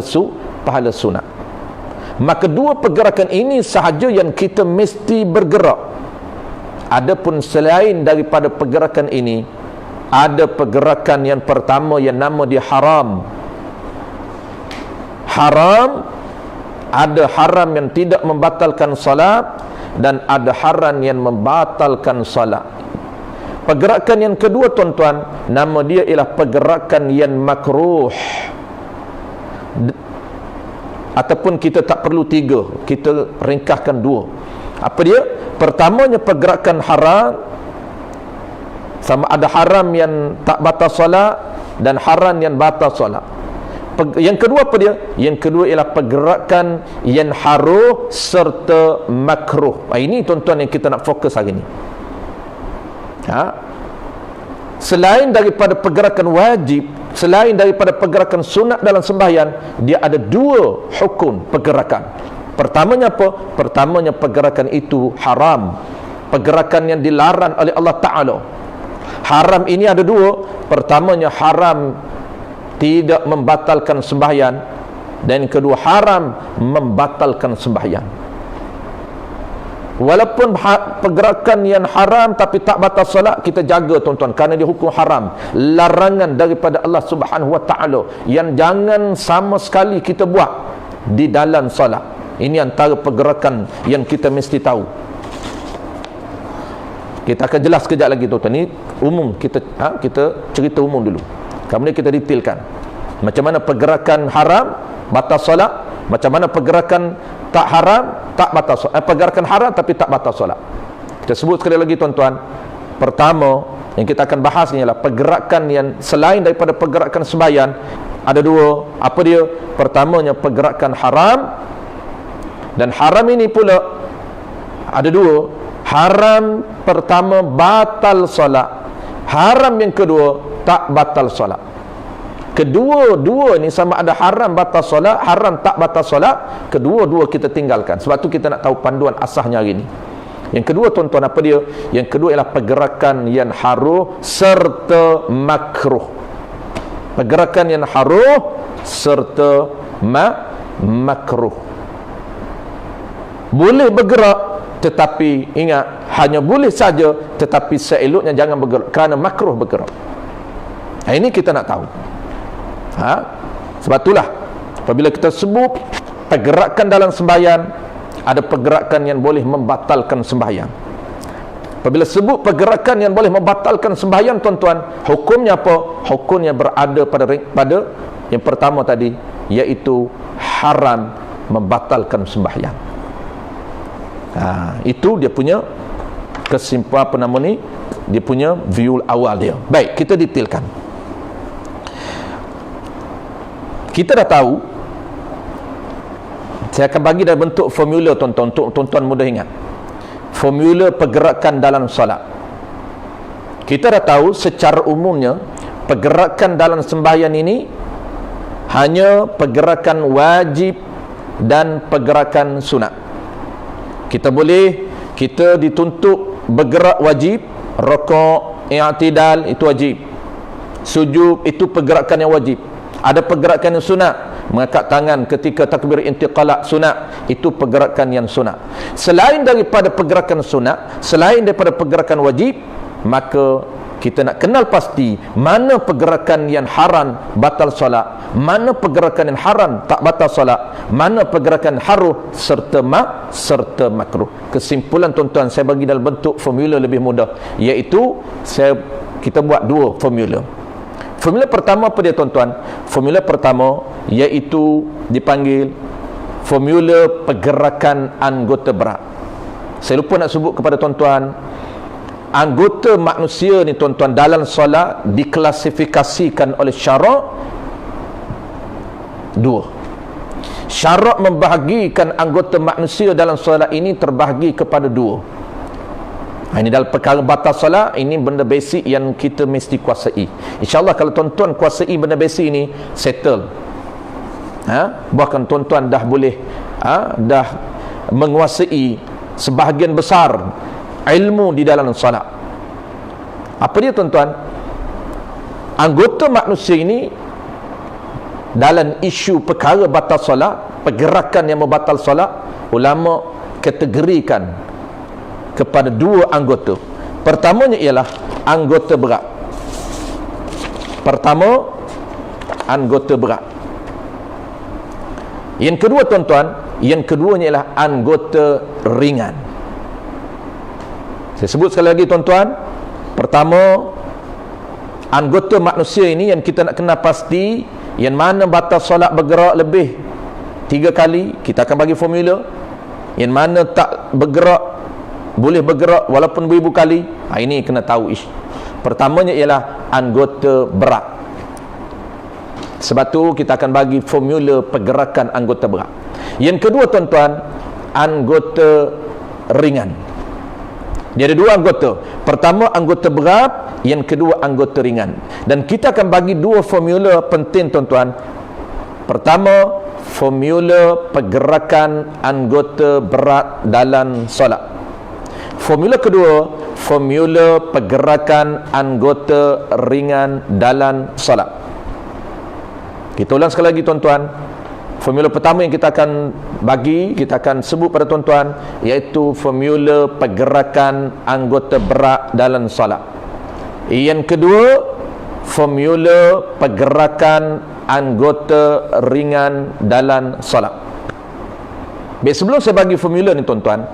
sunat. Maka dua pergerakan ini sahaja yang kita mesti bergerak. Adapun selain daripada pergerakan ini, ada pergerakan yang pertama yang nama dia haram. Haram, ada haram yang tidak membatalkan salat, dan ada haram yang membatalkan salat. Pergerakan yang kedua, tuan-tuan, nama dia ialah pergerakan yang makruh. ataupun kita tak perlu 3, kita ringkaskan 2. Apa dia? Pertamanya pergerakan haram, sama ada haram yang tak batal solat dan haram yang batal solat. Yang kedua apa dia? Yang kedua ialah pergerakan yang haram serta makruh. Ini tuan-tuan yang kita nak fokus hari ni. Selain daripada pergerakan wajib, selain daripada pergerakan sunat dalam sembahyang, dia ada 2 hukum pergerakan. Pertamanya apa? Pertamanya pergerakan itu haram, pergerakan yang dilarang oleh Allah Ta'ala. Haram ini ada 2. Pertamanya haram tidak membatalkan sembahyang, dan kedua haram membatalkan sembahyang. Walaupun pergerakan yang haram tapi tak batal solat, kita jaga tuan-tuan, kerana dia hukum haram, larangan daripada Allah Subhanahu Wa Ta'ala yang jangan sama sekali kita buat di dalam solat. Ini antara pergerakan yang kita mesti tahu. Kita akan jelas sekejap lagi tuan-tuan. Ini umum, kita cerita umum dulu, kemudian kita detailkan macam mana pergerakan haram batal solat, macam mana pergerakan tak haram tak batal solat, pergerakan haram tapi tak batal solat. Kita sebut sekali lagi tuan-tuan. Pertama yang kita akan bahas ni ialah pergerakan yang selain daripada pergerakan sembahyang. Ada 2. Apa dia? Pertamanya pergerakan haram, dan haram ini pula ada 2. Haram pertama batal solat, haram yang kedua tak batal solat. Kedua-dua ni sama ada haram batal solat, haram tak batal solat, kedua-dua kita tinggalkan. Sebab tu kita nak tahu panduan asasnya hari ni. Yang kedua tuan-tuan apa dia? Yang kedua ialah pergerakan yang haram serta makruh. Pergerakan yang haram serta makruh. Boleh bergerak, tetapi ingat, hanya boleh saja, tetapi seeloknya jangan bergerak, kerana makruh bergerak. Ini kita nak tahu. Sebab itulah apabila kita sebut pergerakan dalam sembahyang, ada pergerakan yang boleh membatalkan sembahyang. Apabila sebut pergerakan yang boleh membatalkan sembahyang tuan-tuan, hukumnya apa? Hukumnya berada pada yang pertama tadi, iaitu haram membatalkan sembahyang. Itu dia punya kesimpulan, apa nama ni, dia punya view awal dia. Baik, kita detailkan. Kita dah tahu, saya akan bagi dalam bentuk formula tuan-tuan, untuk tuan-tuan mudah ingat. Formula pergerakan dalam solat. Kita dah tahu secara umumnya pergerakan dalam sembahyang ini hanya pergerakan wajib dan pergerakan sunat. Kita dituntut bergerak wajib, rukuk, i'tidal itu wajib, sujud itu pergerakan yang wajib. Ada pergerakan yang sunat, mengangkat tangan ketika takbir intiqalat sunat, itu pergerakan yang sunat. Selain daripada pergerakan sunat, selain daripada pergerakan wajib, maka kita nak kenal pasti mana pergerakan yang haram batal solat, mana pergerakan yang haram tak batal solat, mana pergerakan haram serta makruh. Kesimpulan tuan-tuan saya bagi dalam bentuk formula lebih mudah, iaitu kita buat 2 formula. Formula pertama apa dia tuan-tuan? Formula pertama iaitu dipanggil formula pergerakan anggota berat. Saya lupa nak sebut kepada tuan-tuan, anggota manusia ni tuan-tuan dalam solat diklasifikasikan oleh syarak 2. Syarak membahagikan anggota manusia dalam solat ini terbahagi kepada 2. Ini dalam perkara batal solat, ini benda basic yang kita mesti kuasai. InsyaAllah kalau tuan-tuan kuasai benda basic ini, settle. Bahkan tuan-tuan dah boleh dah menguasai sebahagian besar ilmu di dalam solat. Apa dia tuan-tuan? Anggota manusia ini dalam isu perkara batal solat, pergerakan yang membatal solat, ulama kategorikan kepada 2 anggota. Pertamanya ialah anggota berat. Pertama, anggota berat. Yang kedua tuan-tuan, yang keduanya ialah anggota ringan. Saya sebut sekali lagi tuan-tuan. Pertama, anggota manusia ini yang kita nak kenal pasti, yang mana batal solat bergerak lebih 3 kali, kita akan bagi formula. Yang mana tak bergerak, boleh bergerak walaupun beribu kali. Ini kena tahu pertamanya ialah anggota berat. Sebab tu kita akan bagi formula pergerakan anggota berat. Yang kedua tuan-tuan, anggota ringan. Dia ada 2 anggota. Pertama anggota berat, yang kedua anggota ringan. Dan kita akan bagi 2 formula penting tuan-tuan. Pertama, formula pergerakan anggota berat dalam solat. Formula kedua, formula pergerakan anggota ringan dalam solat. Kita ulang sekali lagi tuan-tuan. Formula pertama yang kita akan bagi, kita akan sebut pada tuan-tuan, iaitu formula pergerakan anggota berat dalam solat. Yang kedua, formula pergerakan anggota ringan dalam solat. Baik, sebelum saya bagi formula ni tuan-tuan,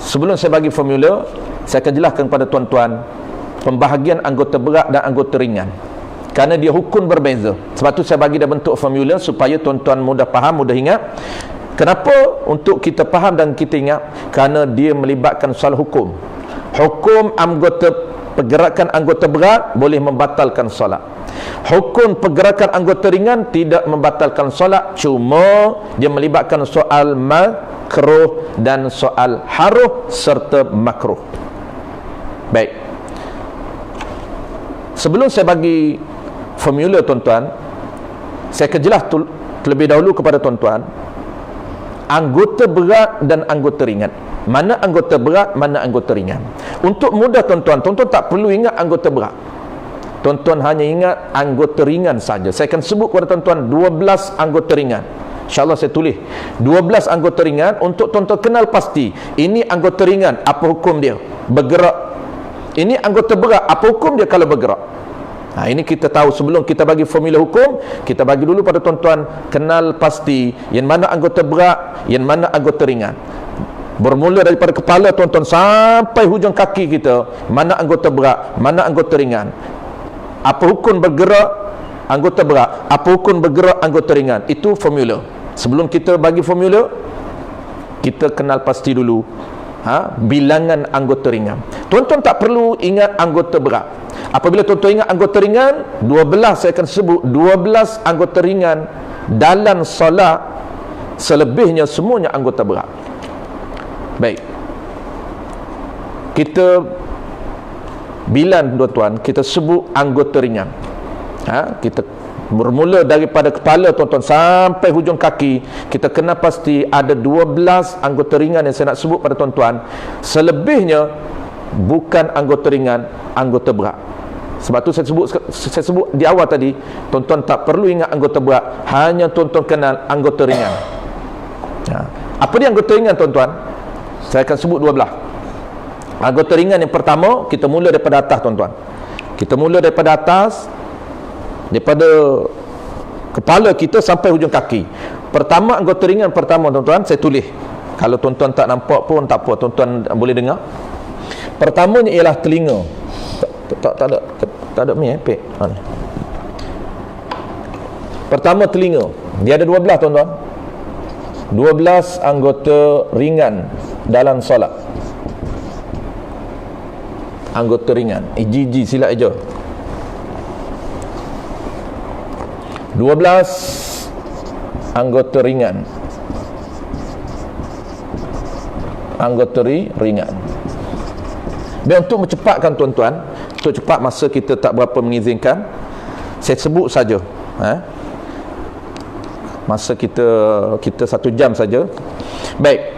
sebelum saya bagi formula, saya akan jelaskan kepada tuan-tuan pembahagian anggota berat dan anggota ringan, kerana dia hukum berbeza. Sebab tu saya bagi dah bentuk formula supaya tuan-tuan mudah faham, mudah ingat. Kenapa untuk kita faham dan kita ingat? Kerana dia melibatkan soal hukum. Hukum pergerakan anggota berat boleh membatalkan solat. Hukum pergerakan anggota ringan tidak membatalkan solat, cuma dia melibatkan soal makruh dan soal haruh serta makruh. Baik, sebelum saya bagi formula tuan-tuan, saya akan jelas terlebih dahulu kepada tuan-tuan anggota berat dan anggota ringan. Mana anggota berat, mana anggota ringan. Untuk mudah tuan-tuan, tuan-tuan tak perlu ingat anggota berat. Tuan-tuan hanya ingat anggota ringan saja. Saya akan sebut kepada tuan-tuan 12 anggota ringan. InsyaAllah saya tulis 12 anggota ringan untuk tuan-tuan kenal pasti. Ini anggota ringan, apa hukum dia? Bergerak. Ini anggota berat, apa hukum dia kalau bergerak? Ini kita tahu. Sebelum kita bagi formula hukum, kita bagi dulu pada tuan-tuan kenal pasti yang mana anggota berat, yang mana anggota ringan. Bermula daripada kepala tuan-tuan sampai hujung kaki kita, mana anggota berat, mana anggota ringan. Apa hukum bergerak anggota berat, apa hukum bergerak anggota ringan. Itu formula. Sebelum kita bagi formula, kita kenal pasti dulu bilangan anggota ringan. Tuan-tuan tak perlu ingat anggota berat. Apabila tuan-tuan ingat anggota ringan, 12, saya akan sebut 12 anggota ringan dalam solat, selebihnya semuanya anggota berat. Baik, kita bilan tuan-tuan, kita sebut anggota ringan. Kita bermula daripada kepala tuan-tuan sampai hujung kaki, kita kena pasti ada 12 anggota ringan yang saya nak sebut pada tuan-tuan. Selebihnya bukan anggota ringan, anggota berat. Sebab tu saya sebut di awal tadi, tuan-tuan tak perlu ingat anggota berat, hanya tuan-tuan kenal anggota ringan. Apa dia anggota ringan tuan-tuan? Saya akan sebut 12. Anggota ringan yang pertama, kita mula daripada atas tuan-tuan. Kita mula daripada atas, daripada kepala kita sampai hujung kaki. Pertama, anggota ringan pertama tuan-tuan, saya tulis. Kalau tuan-tuan tak nampak pun tak apa, tuan-tuan boleh dengar. Pertamanya ialah telinga. Tak ada ni pek. Pertama telinga. Dia ada 12 tuan-tuan. 12 anggota ringan dalam solat. Anggota ringan. Gigi silap je. 12 anggota ringan. Anggota ringan. Dan untuk mencepatkan tuan-tuan, untuk cepat masa kita tak berapa mengizinkan, saya sebut saja. Masa kita 1 jam saja. Baik,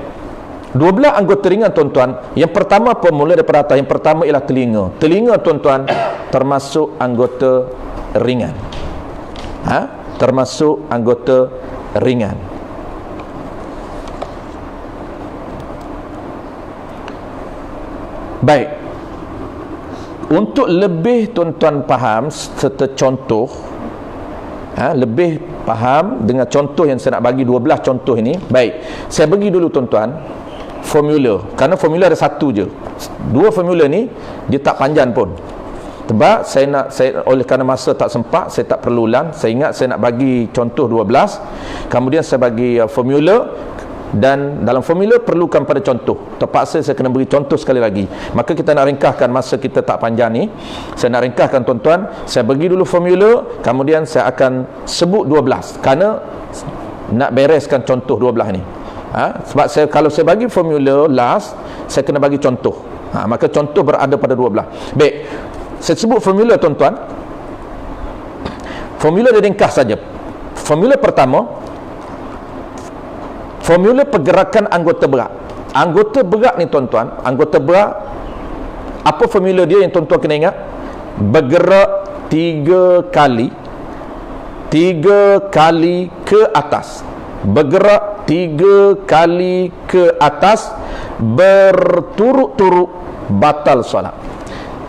12 anggota ringan tuan-tuan. Yang pertama mula daripada atas. Yang pertama ialah telinga. Telinga tuan-tuan termasuk anggota ringan. Termasuk anggota ringan. Baik, untuk lebih tuan-tuan faham serta contoh, lebih faham dengan contoh yang saya nak bagi 12 contoh ini. Baik, saya bagi dulu tuan-tuan formula, kerana formula ada satu je. 2 formula ni dia tak panjang pun. Sebab oleh kerana masa tak sempat, saya tak perlu ulang. Saya ingat saya nak bagi contoh 12, kemudian saya bagi formula, dan dalam formula perlukan pada contoh. Terpaksa saya kena beri contoh sekali lagi. Maka kita nak ringkaskan, masa kita tak panjang ni, saya nak ringkaskan tuan-tuan. Saya bagi dulu formula, kemudian saya akan sebut 12, kerana nak bereskan contoh 12 ni. Sebab kalau saya bagi formula last, saya kena bagi contoh. Maka contoh berada pada 12. Baik, saya sebut formula tuan-tuan. Formula dia ringkas saja. Formula pertama, formula pergerakan anggota berat. Anggota berat ni tuan-tuan, anggota berat, apa formula dia yang tuan-tuan kena ingat? Bergerak 3 kali ke atas. Bergerak 3 kali ke atas berturut-turut, batal solat.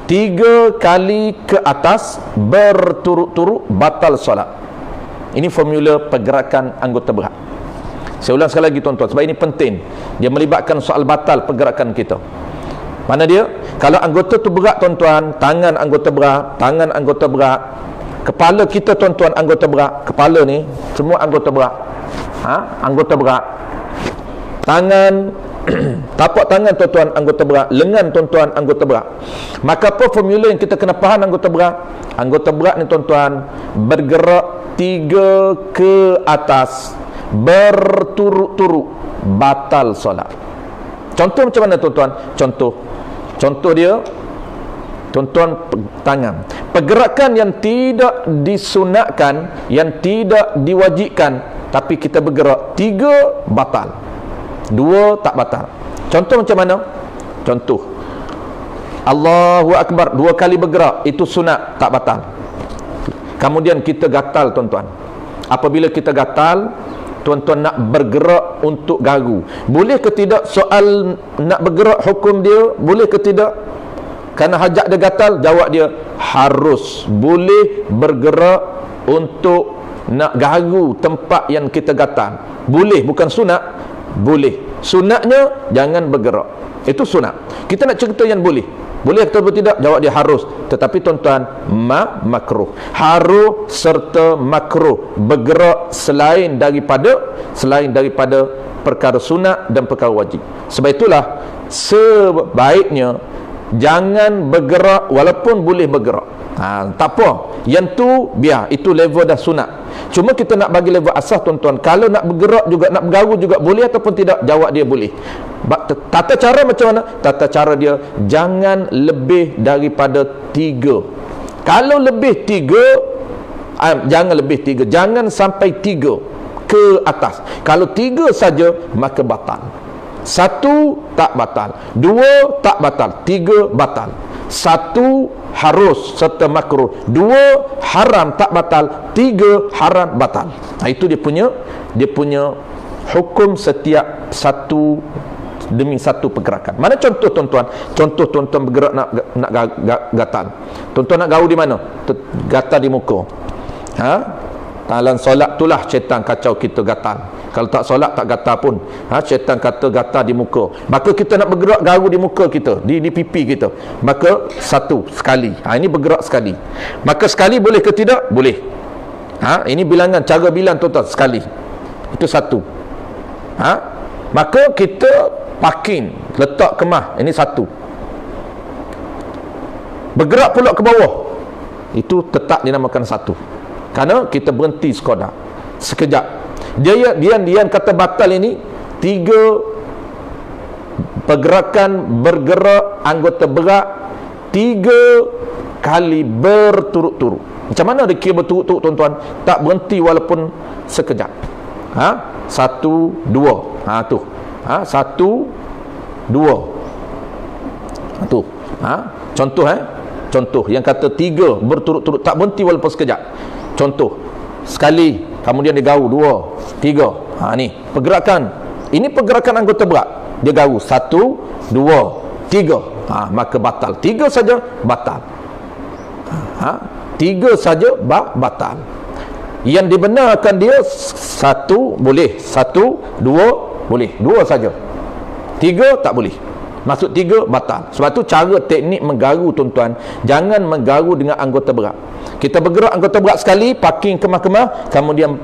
3 kali ke atas berturut-turut, batal solat. Ini formula pergerakan anggota berat. Saya ulang sekali lagi tuan-tuan, sebab ini penting. Dia melibatkan soal batal pergerakan kita. Mana dia? Kalau anggota tu berat tuan-tuan, tangan anggota berat, kepala kita tuan-tuan anggota berat, kepala ni semua anggota berat. Anggota berat. Tangan tapak tangan tuan-tuan anggota berat, lengan tuan-tuan anggota berat. Maka apa formula yang kita kena faham anggota berat? Anggota berat ni tuan-tuan bergerak 3 ke atas berturut-turut, batal solat. Contoh macam mana tuan-tuan? Contoh dia tuan-tuan, tangan. Pergerakan yang tidak disunatkan, yang tidak diwajibkan, tapi kita bergerak 3 batal, 2 tak batal. Contoh macam mana? Contoh Allahu Akbar 2 kali bergerak, itu sunat, tak batal. Kemudian kita gatal tuan-tuan. Apabila kita gatal, tuan-tuan nak bergerak untuk garu, boleh ke tidak? Soal nak bergerak, hukum dia boleh ke tidak? Kerana hajat dia gatal, jawab dia harus. Boleh bergerak untuk nak garu tempat yang kita gatal. Boleh, bukan sunat. Boleh. Sunatnya jangan bergerak, itu sunat. Kita nak cerita yang boleh. Boleh atau tidak? Jawab dia harus. Tetapi tuan-tuan, makruh. Harus serta makruh bergerak selain daripada perkara sunat dan perkara wajib. Sebab itulah sebaiknya jangan bergerak walaupun boleh bergerak. Tak apa, yang tu biar, itu level dah sunat. Cuma kita nak bagi level asas tuan-tuan. Kalau nak bergerak juga, nak bergaru juga, boleh ataupun tidak? Jawab dia boleh. Tata cara macam mana? Tata cara dia, jangan lebih daripada 3. Kalau lebih 3, jangan lebih 3, jangan sampai 3 ke atas. Kalau 3 saja, maka batal. 1 tak batal, 2 tak batal, 3 batal. 1 harus serta makruh, 2 haram tak batal, 3 haram batal. Itu dia punya hukum setiap satu demi satu pergerakan. Mana contoh tuan-tuan? Contoh tuan-tuan bergerak nak gatal. Tuan-tuan nak gaul di mana? Gatal di muka. Dalam solat itulah syaitan kacau kita gatal. Kalau tak solat tak gatal pun. Syaitan kata gatal di muka. Maka kita nak bergerak garu di muka kita, di pipi kita. Maka sekali. Ini bergerak sekali. Maka sekali boleh ke tidak? Boleh. Ini bilangan, cara bilang tuan-tuan, sekali. Itu 1. Maka kita parking, letak kemah, ini 1. Bergerak pula ke bawah, itu tetap dinamakan 1. Kerana kita berhenti sekejap. Dia kata batal ini 3 pergerakan bergerak anggota berat 3 kali berturut-turut. Macam mana dia kira berturut-turut tuan-tuan? Tak berhenti walaupun sekejap. 1, 2. 1, 2. Tu. Contoh yang kata 3 berturut-turut, tak berhenti walaupun sekejap. Contoh, sekali, kemudian dia garu 2, 3. Ni pergerakan. Ini pergerakan anggota berat. Dia garu 1, 2, 3. Maka batal. 3 saja batal. 3 saja batal. Yang dibenarkan dia 1 boleh, 1, 2 boleh, 2 saja. 3 tak boleh. Masuk 3 batal. Sebab tu cara teknik menggaru tuan-tuan, jangan menggaru dengan anggota berat. Kita bergerak anggota berat sekali, parking kemah-kemah, kemudian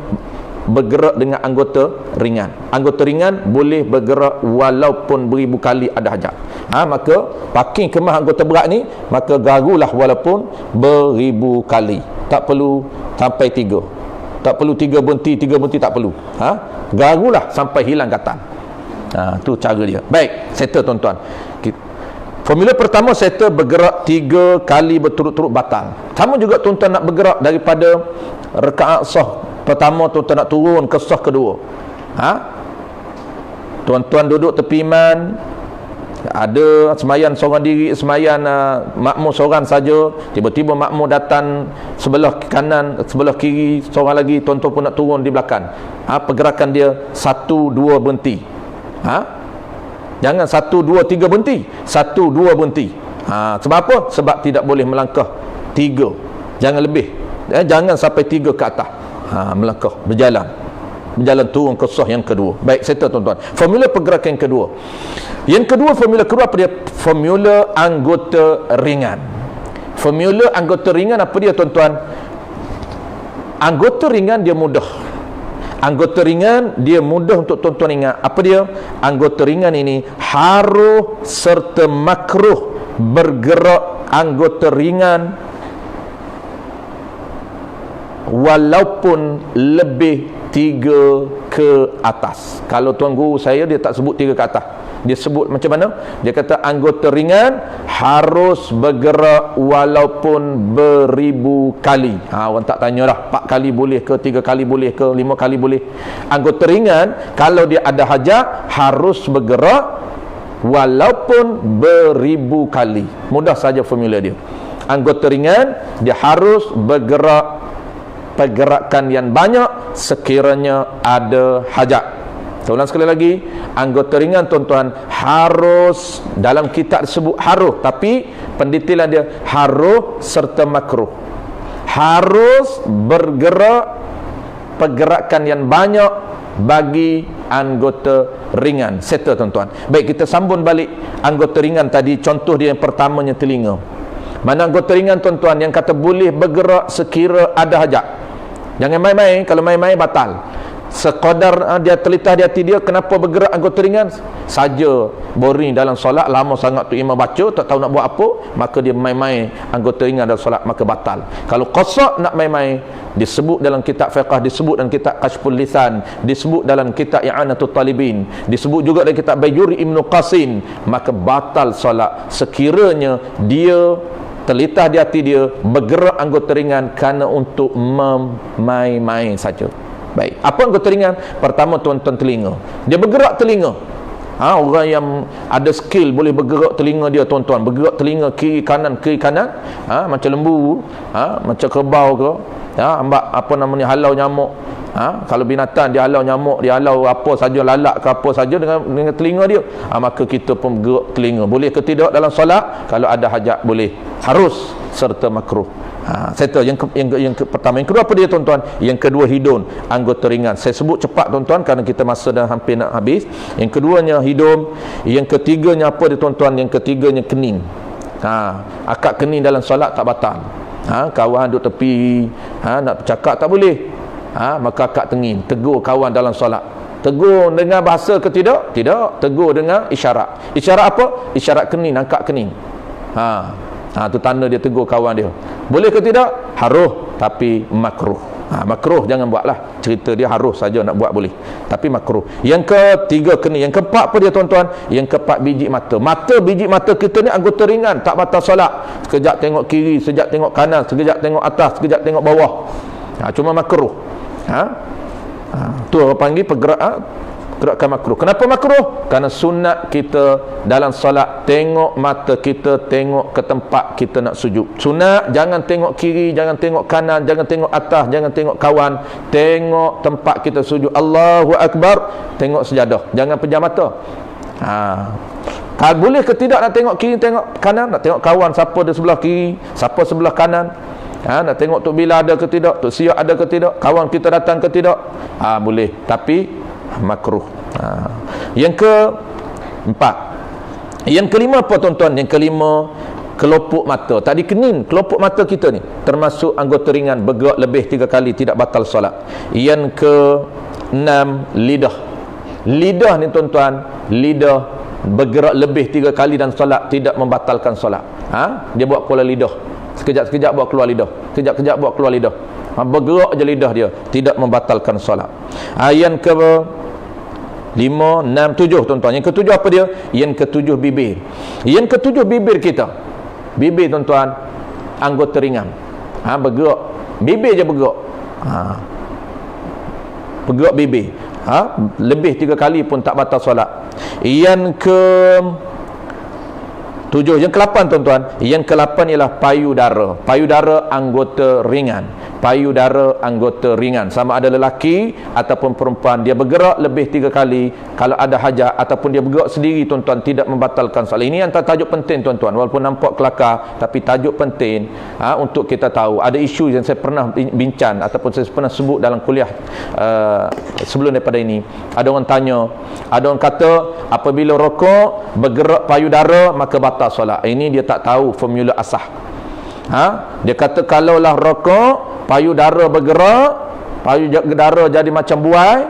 bergerak dengan anggota ringan. Anggota ringan boleh bergerak walaupun beribu kali ada hajat. Maka parking kemah anggota berat ni, maka garulah walaupun beribu kali. Tak perlu sampai 3. Tak perlu 3 berhenti tak perlu. Garulah sampai hilang gatal. Tu cara dia. Baik, settle tuan-tuan. Formula pertama, settle bergerak 3 kali berturut-turut batal. Sama juga tuan-tuan nak bergerak daripada rakaat sah pertama, tuan-tuan nak turun ke sah kedua. Tuan-tuan duduk tepi imam, ada semayan seorang diri, semayan makmum seorang saja, tiba-tiba makmum datang sebelah kanan, sebelah kiri seorang lagi, tuan-tuan pun nak turun di belakang. Pergerakan dia 1, 2 berhenti. Jangan 1, 2, 3 berhenti, 1, 2 berhenti. Sebab apa? Sebab tidak boleh melangkah 3, jangan lebih, jangan sampai 3 ke atas. Melangkah, berjalan turun ke sah yang kedua. Baik, settle tuan-tuan. Formula pergerakan yang kedua. Yang kedua, formula kedua apa dia? Formula anggota ringan. Formula anggota ringan apa dia tuan-tuan? Anggota ringan dia mudah. Anggota ringan dia mudah untuk tuan-tuan ingat. Apa dia? Anggota ringan ini haruh serta makruh bergerak anggota ringan walaupun lebih 3 ke atas. Kalau tuan guru saya, dia tak sebut 3 ke atas. Dia sebut macam mana? Dia kata anggota ringan harus bergerak walaupun beribu kali. Orang tak tanya dah 4 kali boleh ke, 3 kali boleh ke, 5 kali boleh. Anggota ringan kalau dia ada hajat harus bergerak walaupun beribu kali. Mudah saja formula dia. Anggota ringan dia harus bergerak pergerakan yang banyak sekiranya ada hajat. Saya ulang sekali lagi, anggota ringan tuan-tuan harus, dalam kitab disebut haruh, tapi pendetailan dia haruh serta makruh. Harus bergerak pergerakan yang banyak bagi anggota ringan. Settle tuan-tuan. Baik, kita sambung balik anggota ringan tadi. Contoh dia yang pertamanya telinga. Mana anggota ringan tuan-tuan yang kata boleh bergerak sekira ada hajat. Jangan main-main. Kalau main-main batal. Sekadar dia terlitah di hati dia, kenapa bergerak anggota ringan saja, boring dalam solat, lama sangat tu imam baca, tak tahu nak buat apa, maka dia main-main anggota ringan dalam solat, maka batal. Kalau qasar nak main-main, disebut dalam kitab fiqh, disebut dalam kitab Kashful Lisan, disebut dalam kitab I'anatul Talibin, disebut juga dalam kitab Bayuri Ibnu Qasim, maka batal solat sekiranya dia terlitah di hati dia bergerak anggota ringan kerana untuk main-main saja. Baik, apa anggota ringan? Pertama tuan-tuan, telinga. Dia bergerak telinga. Orang yang ada skill boleh bergerak telinga dia tuan-tuan. Bergerak telinga kiri kanan, macam lembu, macam kerbau ke, apa namanya, halau nyamuk. Kalau binatang dia halau nyamuk, dia halau apa saja, lalat ke apa saja dengan telinga dia. Maka kita pun bergerak telinga. Boleh ke tidak dalam solat? Kalau ada hajat boleh. Harus serta makruh. Settle yang pertama. Yang kedua apa dia tuan-tuan? Yang kedua hidung, anggota ringan. Saya sebut cepat tuan-tuan kerana kita masa dah hampir nak habis. Yang keduanya hidung. Yang ketiganya apa dia tuan-tuan? Yang ketiganya kening. Akad kening dalam solat tak batal. Kawan duduk tepi, nak bercakap tak boleh. Maka akad tengin, tegur kawan dalam solat. Tegur dengan bahasa ke tidak? Tidak. Tegur dengan isyarat. Isyarat apa? Isyarat kening, angkat kening. Tu tanda dia tegur kawan dia. Boleh ke tidak? Haruh, tapi makruh. Makruh jangan buatlah. Cerita dia haruh saja nak buat boleh, tapi makruh. Yang ketiga kening. Yang keempat apa dia tuan-tuan? Yang keempat biji mata. Biji mata kita ni anggota ringan, tak batal solat. Sekejap tengok kiri, sekejap tengok kanan, sekejap tengok atas, sekejap tengok bawah. Cuma makruh. Tu orang panggil gerakan makruh. Kenapa makruh? Kerana sunat kita dalam solat tengok mata kita, tengok ke tempat kita nak sujud. Sunat jangan tengok kiri, jangan tengok kanan, jangan tengok atas, jangan tengok kawan, tengok tempat kita sujud. Allahu Akbar, tengok sejadah, jangan pejam mata. Kalau boleh ke tidak nak tengok kiri, tengok kanan, nak tengok kawan siapa di sebelah kiri, siapa sebelah kanan. Nak tengok Tok Bila ada ke tidak, Tok Siak ada ke tidak, kawan kita datang ke tidak. Boleh, tapi makruh. Yang keempat, Yang kelima apa tuan-tuan? Yang kelima, kelopok mata. Tadi kening, kelopok mata kita ni termasuk anggota ringan, bergerak lebih 3 kali tidak batal solat. Yang ke-6, lidah. Lidah ni tuan-tuan, lidah bergerak lebih 3 kali dan solat tidak membatalkan solat. Dia buat keluar lidah. Sekejap-sekejap buat keluar lidah. Sekejap-sekejap buat keluar lidah. Bergerak je lidah dia, tidak membatalkan solat. Yang ke 5, 6, 7 tuan-tuan. Yang ke-7 apa dia? Yang ke-7 bibir. Yang ke-7 bibir kita. Bibir tuan-tuan, anggota ringan. Bergerak. Bibir je bergerak. Bergerak bibir. Lebih 3 kali pun tak batal solat. Yang ke-7, yang ke-8 tuan-tuan. Yang ke-8 ialah payudara. Payudara anggota ringan. Payudara anggota ringan, sama ada lelaki ataupun perempuan, dia bergerak lebih 3 kali kalau ada hajat, ataupun dia bergerak sendiri tuan-tuan, tidak membatalkan solat. Ini antara tajuk penting tuan-tuan, walaupun nampak kelakar tapi tajuk penting untuk kita tahu. Ada isu yang saya pernah bincang ataupun saya pernah sebut dalam kuliah sebelum daripada ini. Ada orang tanya, ada orang kata apabila rokok bergerak payudara maka batal solat. Ini dia tak tahu formula asah. Dia kata kalaulah rokok payudara bergerak, payudara jadi macam buai,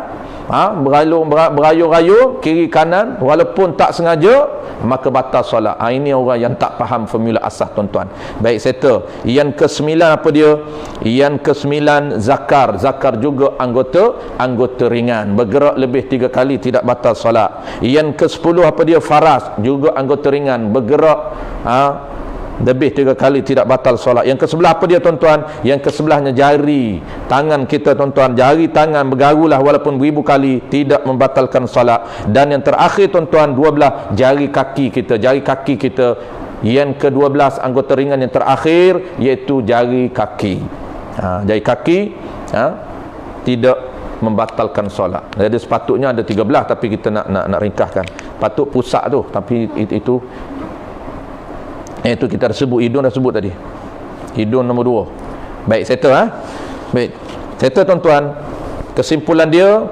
berayun-rayun kiri kanan walaupun tak sengaja, maka batal solat. Ini orang yang tak faham formula asah tuan-tuan. Baik, settle. Yang ke-9 apa dia? Yang ke-9 zakar. Zakar juga anggota ringan, bergerak lebih 3 kali tidak batal solat. Yang ke-10 apa dia? Faras, juga anggota ringan, bergerak lebih 3 kali tidak batal solat. Yang ke-11 apa dia tuan-tuan? Yang ke-11nya jari tangan kita tuan-tuan. Jari tangan bergarulah walaupun 1000 kali tidak membatalkan solat. Dan yang terakhir tuan-tuan, 12 jari kaki kita. Jari kaki kita yang ke-12 anggota ringan yang terakhir, iaitu jari kaki. Jari kaki tidak membatalkan solat. Jadi sepatutnya ada 13 tapi kita nak ringkaskan. Patut pusat tu, tapi itu kita dah sebut. Hidung dah sebut tadi. Hidung nombor 2. Baik, settle Baik, settle tuan-tuan. Kesimpulan dia,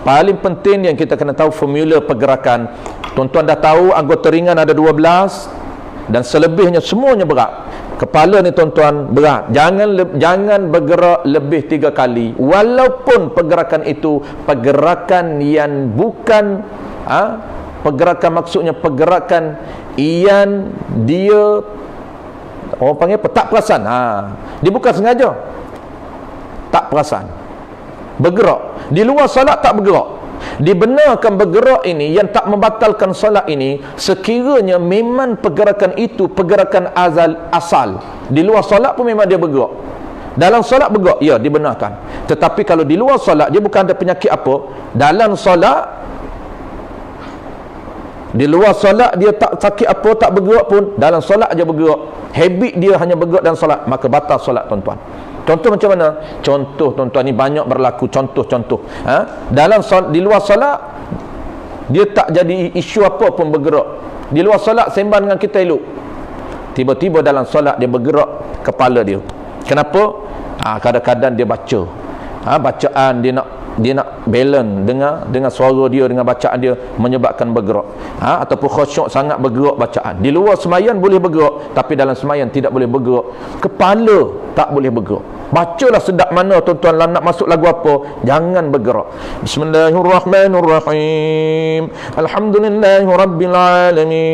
paling penting yang kita kena tahu formula pergerakan. Tuan-tuan dah tahu anggota ringan ada 12 dan selebihnya semuanya berat. Kepala ni tuan-tuan berat. Jangan bergerak lebih 3 kali. Walaupun pergerakan itu pergerakan yang bukan pergerakan, maksudnya pergerakan yang dia orang panggil apa? Tak perasan. Dia bukan sengaja. Tak perasan. Bergerak. Di luar solat tak bergerak. Dibenarkan bergerak ini yang tak membatalkan solat ini sekiranya memang pergerakan itu pergerakan asal. Di luar solat pun memang dia bergerak. Dalam solat bergerak, ya, dibenarkan. Tetapi kalau di luar solat dia bukan ada penyakit apa, dalam solat, di luar solat dia tak sakit apa, tak bergerak pun, dalam solat aja bergerak, habit dia hanya bergerak dalam solat, maka batal solat tuan-tuan. Contoh macam mana? Contoh tuan-tuan, ni banyak berlaku contoh-contoh. Dalam solat, di luar solat dia tak jadi isu apa pun bergerak. Di luar solat sembang dengan kita elok. Tiba-tiba dalam solat dia bergerak kepala dia. Kenapa? Kadang-kadang dia baca. Bacaan dia nak balance dengan suara dia, dengan bacaan dia, menyebabkan bergerak. Ataupun khusyuk sangat bergerak bacaan. Di luar sembahyang boleh bergerak, tapi dalam sembahyang tidak boleh bergerak. Kepala tak boleh bergerak. Bacalah sedap mana tuan-tuan, nak masuk lagu apa, jangan bergerak. Bismillahirrahmanirrahim. Alhamdulillahirabbil alamin.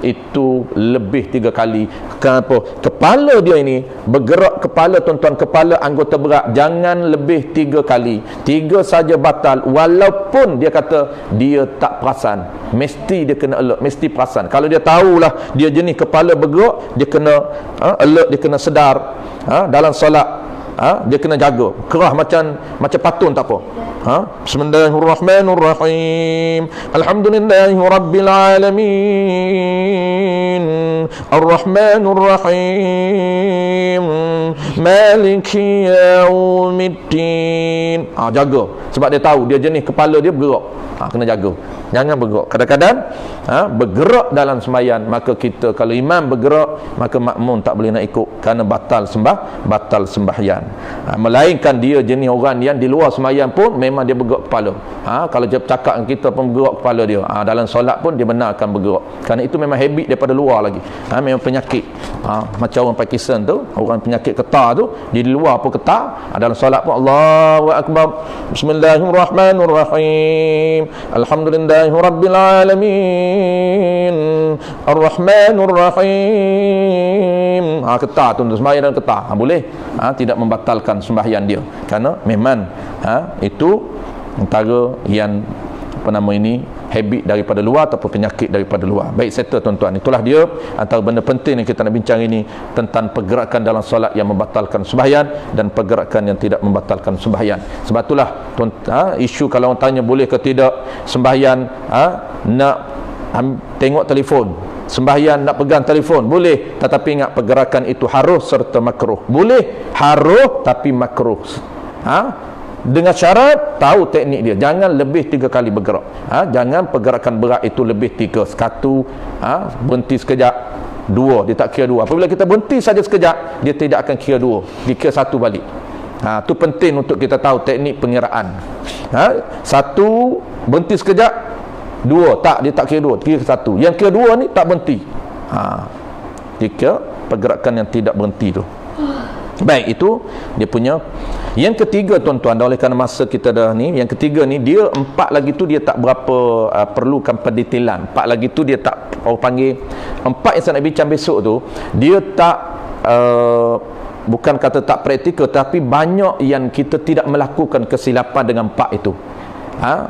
Itu lebih 3 kali. Kenapa? Kepala dia ini bergerak, kepala tuan-tuan, kepala anggota berat, jangan lebih 3 kali. 3 saja batal, walaupun dia kata dia tak perasan. Mesti dia kena alert, mesti perasan. Kalau dia tahulah dia jenis kepala bergerak, dia kena alert, dia kena sedar. Dalam solat dia kena jaga. Kerah macam patung tak apa. Bismillahirrahmanirrahim. Alhamdulillahirabbil alamin. Arrahmanirrahim. Maliki yaumiddin. Jaga. Sebab dia tahu dia jenis kepala dia bergerak. Kena jaga. Jangan bergerak. Kadang-kadang bergerak dalam sembahyang, maka kita, kalau imam bergerak, maka makmum tak boleh nak ikut kerana batal sembahyang. Melainkan dia jenis orang yang di luar sembahyang pun memang dia bergerak kepala. Kalau dia cakap dengan kita pun bergerak kepala dia. Dalam solat pun dia benar akan bergerak. Kerana itu memang habit daripada luar lagi. Memang penyakit. Macam orang Pakistan tu, orang penyakit ketar tu, dia di luar pun ketar, dalam solat pun Allahu Akbar, Bismillahirrahmanirrahim, Alhamdulillahirabbil alamin, Ar-Rahmanur Rahim. Ketar tu sembahyang dan ketar. Boleh. Tidak membatalkan sembahyang dia. Kerana memang itu antara yang habit daripada luar ataupun penyakit daripada luar. Baik, settle tuan-tuan. Itulah dia antara benda penting yang kita nak bincang ini, tentang pergerakan dalam solat yang membatalkan sembahyang dan pergerakan yang tidak membatalkan sembahyang. Sebab itulah isu kalau orang tanya boleh ke tidak sembahyang nak tengok telefon, sembahyang nak pegang telefon, boleh, tetapi ingat pergerakan itu harus serta makruh. Boleh harus tapi makruh. Dengan syarat tahu teknik dia, jangan lebih 3 kali bergerak. Jangan pergerakan berat itu lebih 3. Satu, berhenti sekejap. 2, dia tak kira 2. Apabila kita berhenti saja sekejap, dia tidak akan kira 2, dia kira 1 balik. Itu penting untuk kita tahu teknik pengiraan. 1, berhenti sekejap. 2, tak, dia tak kira 2, kira 1. Yang kira 2 ni tak berhenti. Dia kira pergerakan yang tidak berhenti tu. Baik, itu dia punya. Yang ketiga tuan-tuan, oleh kerana masa kita dah ni, yang ketiga ni dia 4 lagi tu dia tak berapa perlukan pendetailan. 4 lagi tu dia tak, orang panggil 4 yang saya nak bincang besok tu, dia tak bukan kata tak praktikal, tapi banyak yang kita tidak melakukan kesilapan dengan 4 itu.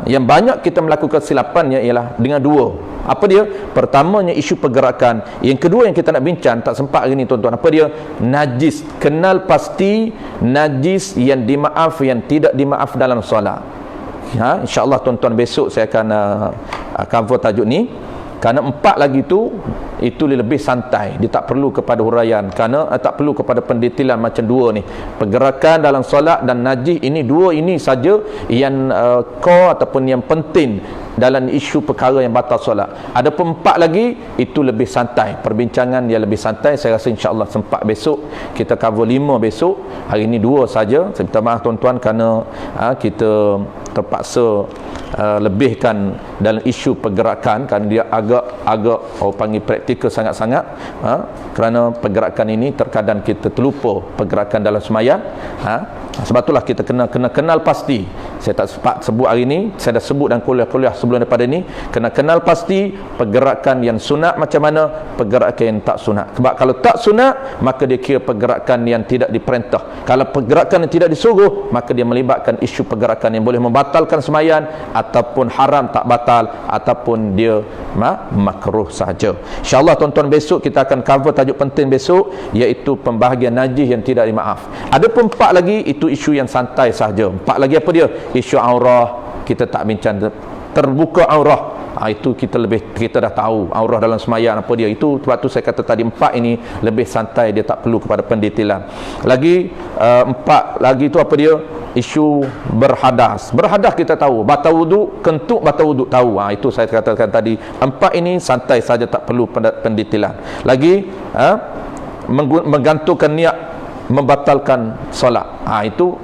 Yang banyak kita melakukan kesilapannya ialah dengan 2. Apa dia? Pertamanya isu pergerakan. Yang kedua yang kita nak bincang, tak sempat hari ni tuan-tuan, apa dia? Najis. Kenal pasti najis yang dimaaf, yang tidak dimaaf dalam solat. InsyaAllah tuan-tuan besok saya akan cover tajuk ni. Kerana 4 lagi tu, itu lebih santai, dia tak perlu kepada huraian, kerana tak perlu kepada pendetailan macam 2 ni. Pergerakan dalam solat dan najis ini, 2 ini saja yang core ataupun yang penting dalam isu perkara yang batal solat. Adapun 4 lagi itu lebih santai, perbincangan yang lebih santai. Saya rasa insya-Allah sempat besok kita cover 5 besok. Hari ini 2 saja. Saya minta maaf tuan-tuan kerana kita terpaksa lebihkan dalam isu pergerakan, kerana dia agak orang panggil praktikal sangat-sangat. Kerana pergerakan ini terkadang kita terlupa pergerakan dalam sembahyang. Sebab itulah kita kena kenal pasti. Saya tak sempat sebut hari ini, saya dah sebut dalam kuliah-kuliah sebelum daripada ini. Kena kenal pasti pergerakan yang sunat macam mana, pergerakan yang tak sunat. Sebab kalau tak sunat, maka dia kira pergerakan yang tidak diperintah. Kalau pergerakan yang tidak disuruh, maka dia melibatkan isu pergerakan yang boleh membatalkan sembahyang, ataupun haram tak batal, ataupun dia makruh sahaja. InsyaAllah tuan-tuan besok kita akan cover tajuk penting besok, iaitu pembahagian najis yang tidak dimaaf. Adapun 4 lagi itu isu yang santai sahaja. 4 lagi apa dia? Isu aurah kita tak bincang. Terbuka aurah, itu kita dah tahu aurah dalam sembahyang apa dia. Itu sebab tu saya kata tadi 4 ini lebih santai, dia tak perlu kepada pendetailan. Lagi 4 lagi tu apa dia? Isu berhadas. Berhadas kita tahu, batal wuduk, kentut batal wuduk tahu. Itu saya katakan tadi. 4 ini santai saja, tak perlu pendetailan. Lagi menggantungkan niat membatalkan solat. Itu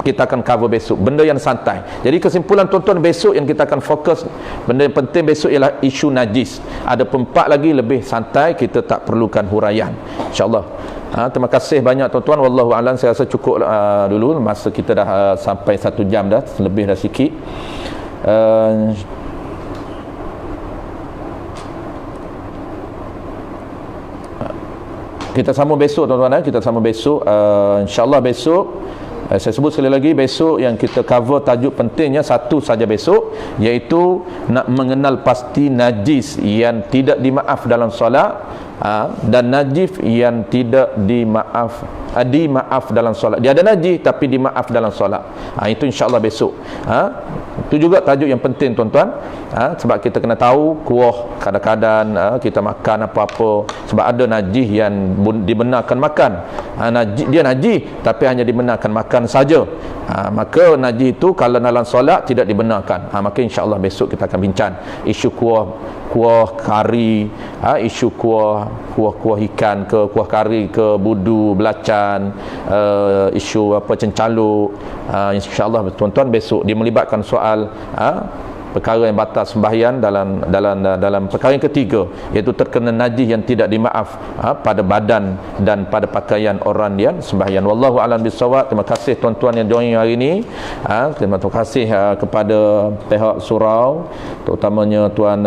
kita akan cover besok, benda yang santai. Jadi kesimpulan tuan-tuan besok yang kita akan fokus, benda yang penting besok ialah isu najis. Ada 4 lagi lebih santai, kita tak perlukan huraian, insyaAllah. Terima kasih banyak tuan-tuan. Wallahu a'lam. Saya rasa cukup dulu, masa kita dah sampai 1 jam dah, lebih dah sikit. Kita sambung besok tuan-tuan. Kita sambung besok, insyaAllah besok. Saya sebut sekali lagi, besok yang kita cover tajuk pentingnya satu saja besok, iaitu nak mengenal pasti najis yang tidak dimaaf dalam solat, dan najis yang tidak dimaaf dalam solat. Dia ada najis tapi dimaaf dalam solat. Itu insya-Allah besok. Itu juga tajuk yang penting tuan-tuan. Sebab kita kena tahu kuah kadang-kadang kita makan apa-apa, sebab ada najis yang dibenarkan makan. Dia najis tapi hanya dibenarkan makan saja. Maka najis itu kalau dalam solat tidak dibenarkan. Maka insya-Allah besok kita akan bincang isu kuah kuah kari, isu kuah ikan ke, kuah kari ke, budu, belacan, isu apa cencaluk, insya-Allah tuan-tuan besok dia melibatkan soal perkara yang batal sembahyang dalam perkara yang ketiga, iaitu terkena najis yang tidak dimaaf pada badan dan pada pakaian orang yang sembahyang. Wallahu a'lam bissawab. Terima kasih tuan-tuan yang join hari ini. Terima kasih kepada pihak surau, terutamanya tuan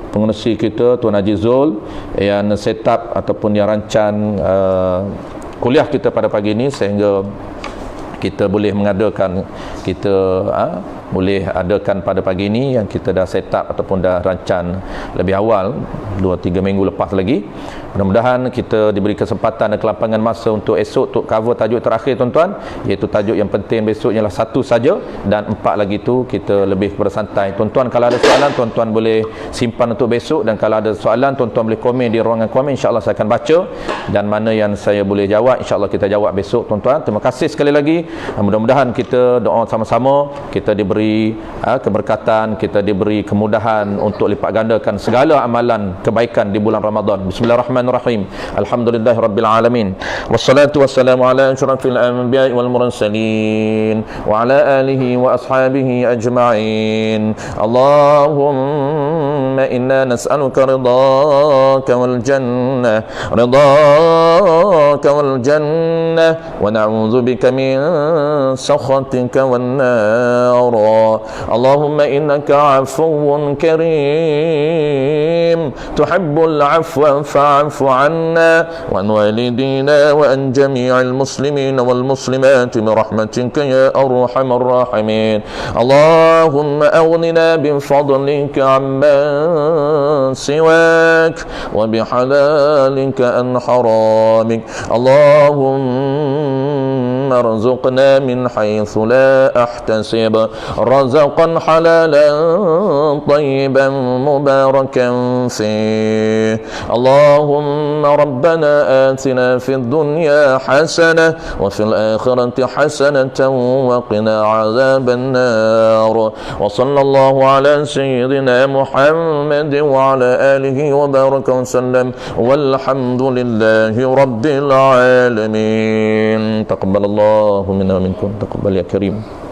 pengerusi kita Tuan Haji Zul yang set up ataupun yang rancang kuliah kita pada pagi ini, sehingga kita boleh mengadakan, boleh adakan pada pagi ini yang kita dah set up ataupun dah rancang lebih awal 2-3 minggu lepas lagi. Mudah-mudahan kita diberi kesempatan dan kelapangan masa untuk esok untuk cover tajuk terakhir tuan-tuan, iaitu tajuk yang penting besok ialah 1 saja, dan 4 lagi tu kita lebih bersantai. Tuan-tuan kalau ada soalan tuan-tuan boleh simpan untuk besok, dan kalau ada soalan tuan-tuan boleh komen di ruangan komen, insya-Allah saya akan baca, dan mana yang saya boleh jawab insya-Allah kita jawab besok tuan-tuan. Terima kasih sekali lagi. Mudah-mudahan kita doa sama-sama, kita diberi keberkatan, kita diberi kemudahan untuk lipat gandakan segala amalan kebaikan di bulan Ramadan. Bismillahirrahmanirrahim. Alhamdulillahirabbil alamin. Wassalatu wassalamu ala asyrafil anbiya'i wal mursalin wa ala alihi wa ashabihi ajma'in. Allahumma inna nas'aluka ridhaka wal jannah, ridhaka wal jannah, wa na'udzu bika min sakhatika wan nar. Allahumma innaka 'afuwun karim tuhibbul 'afwa fa'fu 'anna wa an walidina wa an jami'il muslimin wal muslimat bi rahmatika ya arhamar rahimin. Allahumma aghnina bi fadlika 'amman siwak wa bi halalika an haramik. Allahumma arzuqna min haythu la ahtasib رزقا حلالا طيبا مباركا فيه. اللهم ربنا آتنا في الدنيا حسنة وفي الآخرة حسنة وقنا عذاب النار. وصلى الله على سيدنا محمد وعلى آله وبارك وسلم والحمد لله رب العالمين. تقبل الله منا ومنكم. تقبل يا كريم.